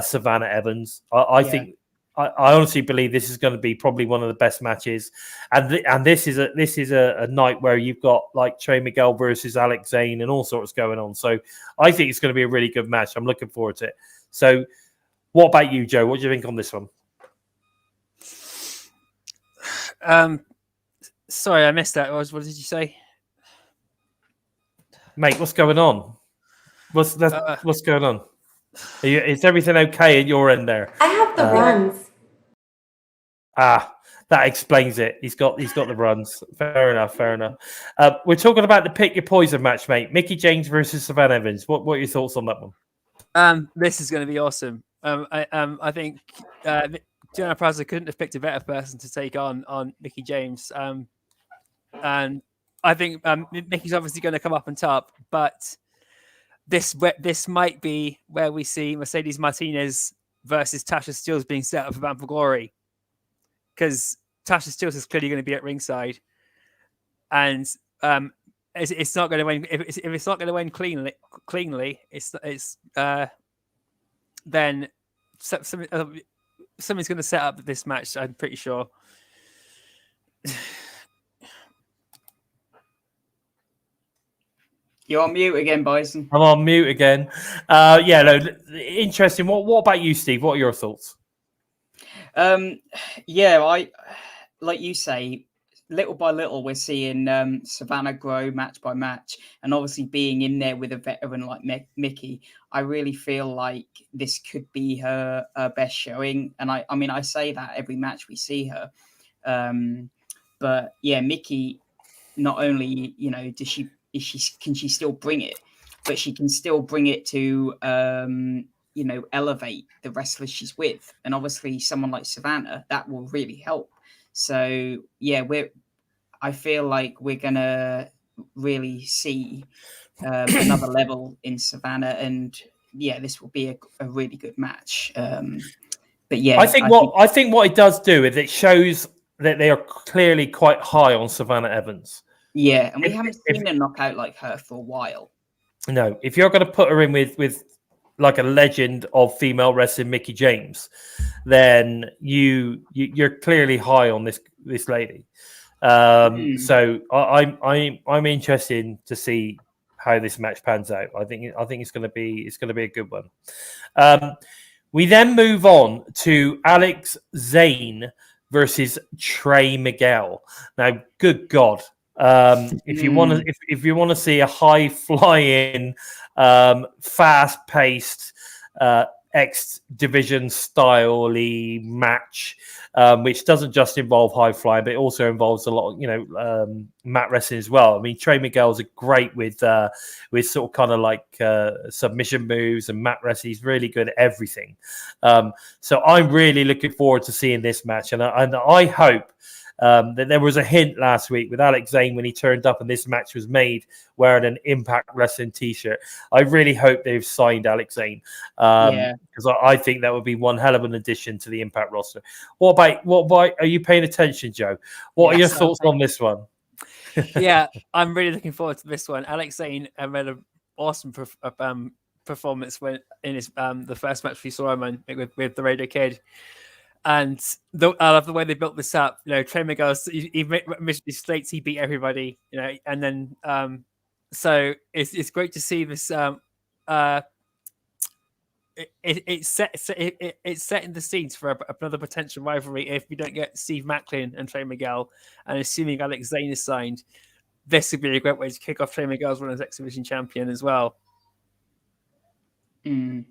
Savannah Evans. I honestly believe this is going to be probably one of the best matches. And this is a night where you've got like Trey Miguel versus Alex Zane and all sorts going on. So I think it's going to be a really good match. I'm looking forward to it. So, what about you, Joe? What do you think on this one? Sorry, I missed that. What did you say, mate? What's going on? What's going on? Is everything okay at your end there? I have the runs. That explains it. He's got the runs. Fair enough. We're talking about the Pick Your Poison match, mate. Mickie James versus Savannah Evans. What are your thoughts on that one? This is going to be awesome. I think Deonna Purrazzo couldn't have picked a better person to take on Mickie James. And I think Mickey's obviously going to come up on top, but this might be where we see Mercedes Martinez versus Tasha Steelz being set up for Bound for Glory, because Tasha Steelz is clearly going to be at ringside, and it's not going to win. If it's not going to win cleanly, then somebody's going to set up this match. I'm pretty sure. You're on mute again, Bison. I'm on mute again. Interesting. What about you, Steve? What are your thoughts? I like you say, little by little, we're seeing Savannah grow match by match, and obviously being in there with a veteran like Mickie, I really feel like this could be her best showing. And I mean, I say that every match we see her, but yeah, Mickie, not only can she still bring it, but she can still bring it to elevate the wrestlers she's with, and obviously someone like Savannah, that will really help. So yeah, I feel like we're gonna really see another level in Savannah, and yeah, this will be a really good match. But yeah, I think what it does do is it shows that they are clearly quite high on Savannah Evans. Yeah, and we haven't seen a knockout like her for a while. No, if you're going to put her in with like a legend of female wrestling, Mickie James, then you're clearly high on this lady. So I'm interested to see how this match pans out. I think it's going to be a good one. We then move on to Alex Zane versus Trey Miguel. Now, good God, if you want to see a high flying, fast paced X division style-y match, which doesn't just involve high flying, but it also involves a lot of mat wrestling as well. I mean, Trey Miguel's great with sort of kind of like submission moves and mat wrestling. He's really good at everything. So I'm really looking forward to seeing this match, and I hope that there was a hint last week with Alex Zane when he turned up and this match was made wearing an Impact Wrestling t-shirt. I really hope they've signed Alex Zane because I think that would be one hell of an addition to the Impact roster. What about are you paying attention, Joe? What are your thoughts on this one? Yeah, I'm really looking forward to this one. Alex Zane made an awesome performance when in his the first match we saw him in, with the Radio Kid. And I love the way they built this up. Trey Miguel, he states he beat everybody, and then so it's great to see this. It's setting the scenes for another potential rivalry if we don't get Steve Macklin and Trey Miguel, and assuming Alex Zane is signed, this would be a great way to kick off Trey Miguel's run as X Division champion as well. Mm.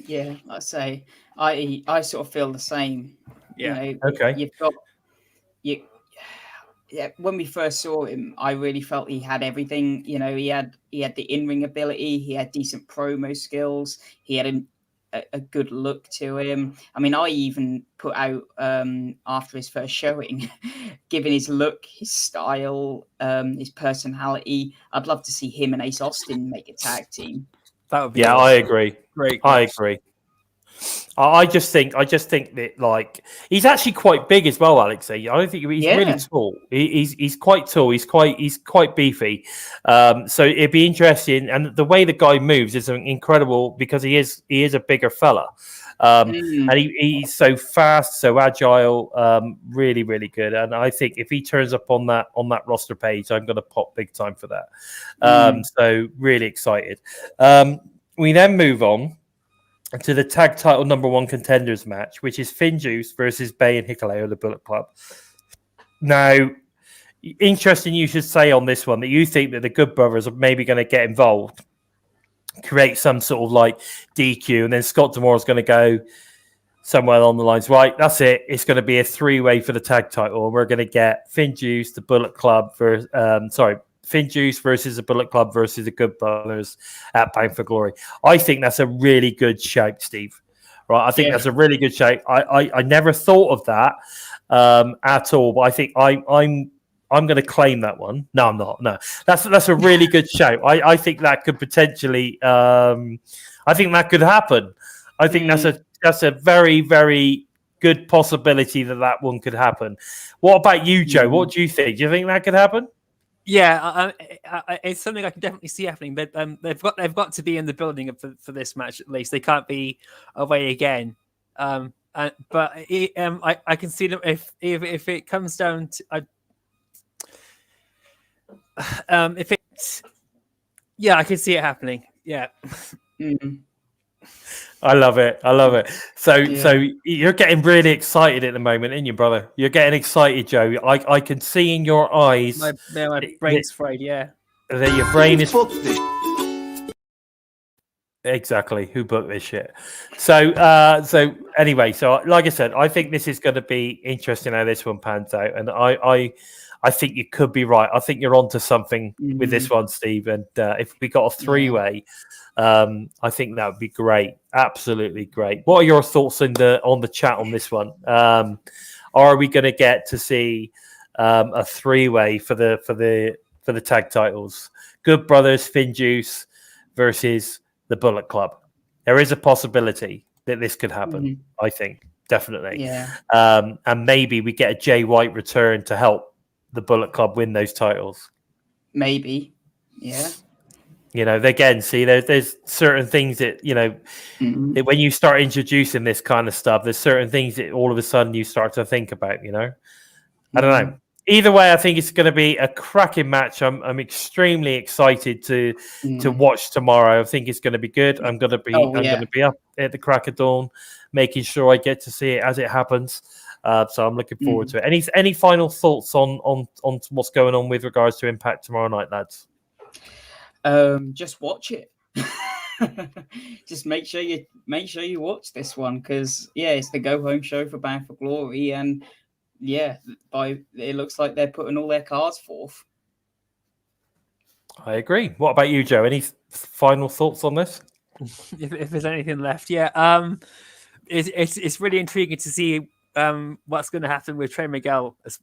Yeah, I say I sort of feel the same. Yeah. Okay. You've got yeah. When we first saw him, I really felt he had everything. He had the in-ring ability. He had decent promo skills. He had a good look to him. I mean, I even put out after his first showing, given his look, his style, his personality, I'd love to see him and Ace Austin make a tag team. That would be awesome. I agree. Great. I agree. I just think that he's actually quite big as well, Alex. I don't think he's really tall. He's quite tall. He's quite beefy. So it'd be interesting. And the way the guy moves is incredible because he is a bigger fella. And he's so fast, so agile, really, really good. And I think if he turns up on that roster page, I'm going to pop big time for that. So really excited. We then move on to the tag title #1 contenders match, which is Finjuice versus Bay and Hikuleo, the Bullet Club. Now, interesting you should say on this one that you think that the Good Brothers are maybe going to get involved, create some sort of like DQ, and then Scott D'Amore is going to go somewhere along the lines, right, that's it. It's going to be a 3-way for the tag title. And we're going to get Finjuice, the Bullet Club, Finjuice versus the Bullet Club versus the Good Brothers at Bound for Glory. I think that's a really good shout, Steve. Right? I think that's a really good shout. I never thought of that at all, but I think I'm going to claim that one. No, I'm not. No, that's a really good shout. I think that could potentially. I think that could happen. I think that's a very, very good possibility that one could happen. What about you, Joe? What do you think? Do you think that could happen? Yeah, it's something I can definitely see happening. But they've got to be in the building for this match at least. They can't be away again. But I can see them if it comes down to I can see it happening. Yeah. I love it. So you're getting really excited at the moment, aren't you, brother? You're getting excited, Joe. I can see in your eyes. My brain's fried. Yeah. That your brain is. Exactly. Who booked this shit? So anyway, like I said, I think this is going to be interesting how this one pans out, and I think you could be right. I think you're onto something with this one, Steve. And if we got a 3-way. I think that would be great. Absolutely great. What are your thoughts on the chat on this one? Are we going to get to see a 3-way for the tag titles? Good Brothers, Finjuice versus the Bullet Club. There is a possibility that this could happen. I think definitely. Yeah. And maybe we get a Jay White return to help the Bullet Club win those titles. Maybe. Yeah. Again, see, there's certain things that, that when you start introducing this kind of stuff, there's certain things that all of a sudden you start to think about, I don't know. Either way, I think it's going to be a cracking match. I'm extremely excited to watch tomorrow. I think it's going to be good. I'm going to be up at the crack of dawn, making sure I get to see it as it happens. So I'm looking forward to it. Any final thoughts on what's going on with regards to Impact tomorrow night, lads? Just watch it. Just make sure you watch this one, because it's the go home show for Bound for Glory, and it looks like they're putting all their cards forth. I agree. What about you, Joe? Any final thoughts on this? If there's anything left, it's really intriguing to see what's going to happen with Trey Miguel. Is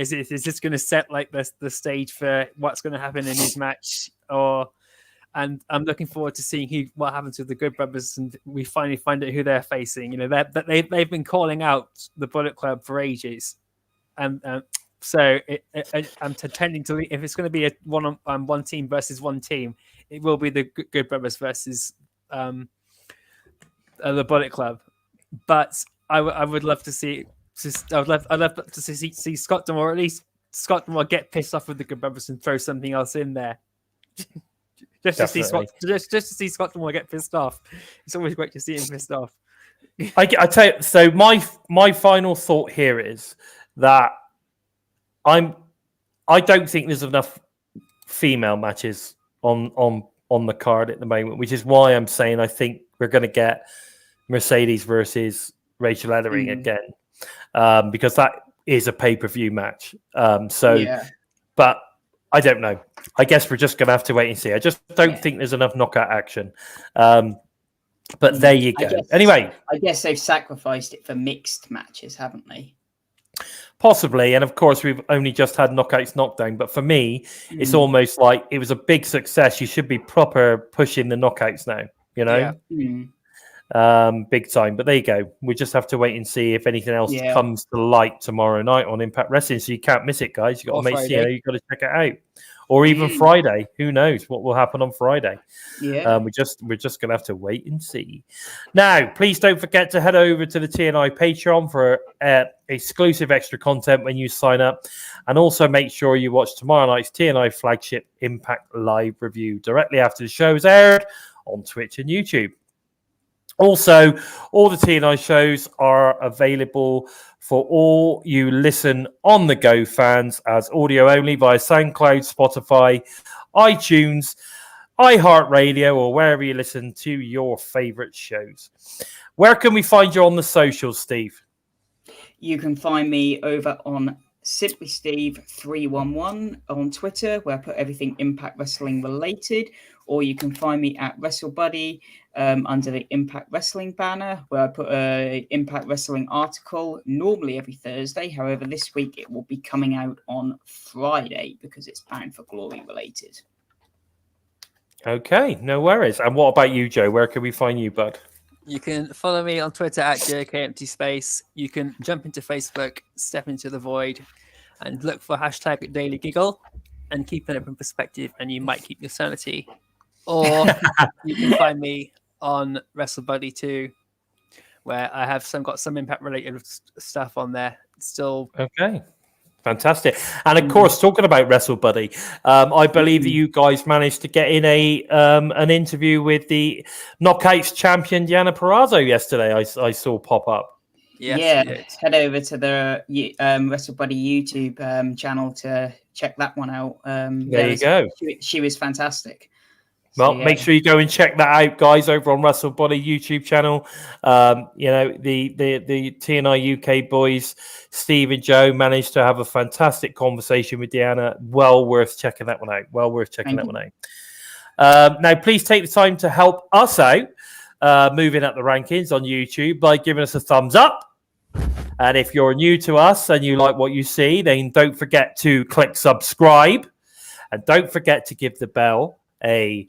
this going to set like the stage for what's going to happen in his match, and I'm looking forward to seeing what happens with the Good Brothers, and we finally find out who they're facing. You know, they've been calling out the Bullet Club for ages, and so I'm pretending to. If it's going to be a one team versus one team, it will be the Good Brothers versus the Bullet Club. But I would love to see. I'd love to see Scott D'Amore, at least Scott D'Amore, get pissed off with the Good Brothers and throw something else in there. Just to see Scott D'Amore get pissed off. It's always great to see him pissed off. I tell you, so my final thought here is that I don't think there's enough female matches on the card at the moment, which is why I'm saying I think we're going to get Mercedes versus Rachel Ellering again, because that is a pay-per-view match. But I don't know. I guess we're just going to have to wait and see. I just don't think there's enough knockout action. But there you go. Anyway. I guess they've sacrificed it for mixed matches, haven't they? Possibly. And of course, we've only just had Knockouts Knockdown. But for me, it's almost like it was a big success. You should be proper pushing the Knockouts now, you know? Big time. But there you go. We just have to wait and see if anything else comes to light tomorrow night on Impact Wrestling. So you can't miss it, guys. You got to make sure you've got to check it out. Or even Friday. Who knows what will happen on Friday? We're just gonna have to wait and see. Now, please don't forget to head over to the TNI Patreon for exclusive extra content when you sign up, and also make sure you watch tomorrow night's TNI flagship Impact Live review directly after the show is aired on Twitch and YouTube. Also, all the TNI shows are available for all you listen on the go fans as audio only via SoundCloud, Spotify, iTunes, iHeartRadio, or wherever you listen to your favorite shows. Where can we find you on the socials, Steve? You can find me over on Simply Steve 311 on Twitter, where I put everything Impact Wrestling related, or you can find me at WrestleBuddy under the Impact Wrestling banner, where I put an Impact Wrestling article normally every Thursday. However, this week it will be coming out on Friday because it's Bound for Glory related. Okay, no worries. And what about you, Joe? Where can we find you, bud? You can follow me on Twitter at Joe-ker_Empty_space. You can jump into Facebook, step into the void, and look for hashtag Daily Giggle and keep an open perspective, and you might keep your sanity. Or you can find me on WrestleBuddy 2, where I have got some Impact related stuff on there. Still okay. Fantastic. And of course, talking about WrestleBuddy, I believe that you guys managed to get in an interview with the Knockouts champion Deanna Purrazzo yesterday. I saw pop up. Yes, head over to the WrestleBuddy YouTube channel to check that one out. There you go. She was fantastic. Well, make sure you go and check that out, guys, over on WrestleBuddy YouTube channel. You know, the TNI-UK boys, Steve and Joe, managed to have a fantastic conversation with Deanna. Well worth checking that one out. Now, please take the time to help us out moving up the rankings on YouTube by giving us a thumbs up. And if you're new to us and you like what you see, then don't forget to click subscribe. And don't forget to give the bell a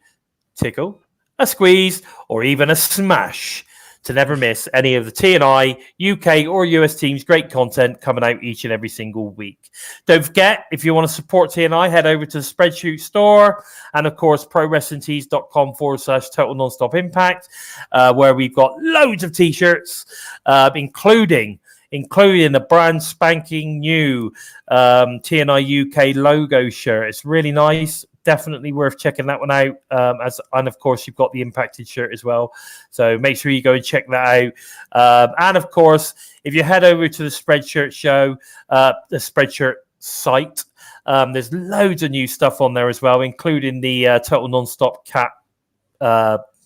tickle, a squeeze, or even a smash to never miss any of the TNI, UK, or US teams' great content coming out each and every single week. Don't forget, if you want to support TNI, head over to the Spreadsheet store and, of course, ProWrestlingTees.com/Total Nonstop Impact, where we've got loads of T-shirts, including including the brand spanking new TNI-UK logo shirt. It's really nice. Definitely worth checking that one out. And of course, you've got the Impacted shirt as well. So make sure you go and check that out. And of course, if you head over to the Spreadshirt show, the Spreadshirt site, there's loads of new stuff on there as well, including the Total Nonstop Cat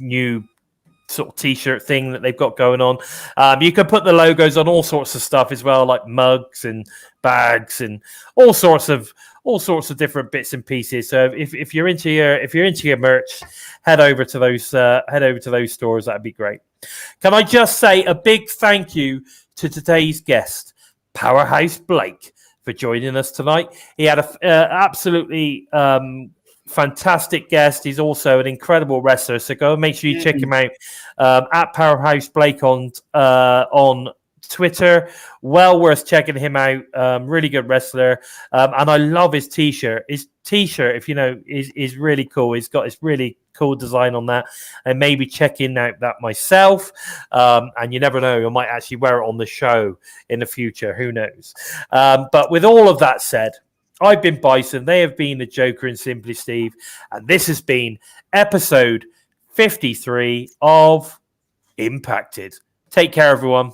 new sort of t-shirt thing that they've got going on. You can put the logos on all sorts of stuff as well, like mugs and bags and all sorts of different bits and pieces. So if you're into your merch, head over to those stores. That'd be great. Can I just say a big thank you to today's guest, Powerhouse Blake, for joining us tonight. He had a absolutely fantastic guest. He's also an incredible wrestler. So go and make sure you check him out at Powerhouse Blake on Twitter. Well worth checking him out. Really good wrestler. And I love his t-shirt. His t-shirt, if you know, is really cool. He's got this really cool design on that. And maybe checking out that myself. And you never know, I might actually wear it on the show in the future. Who knows? But with all of that said, I've been Bison. They have been the Joker and Simply Steve. And this has been episode 53 of Impacted. Take care, everyone.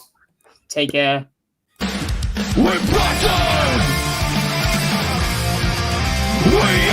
Take care. We're Bison! We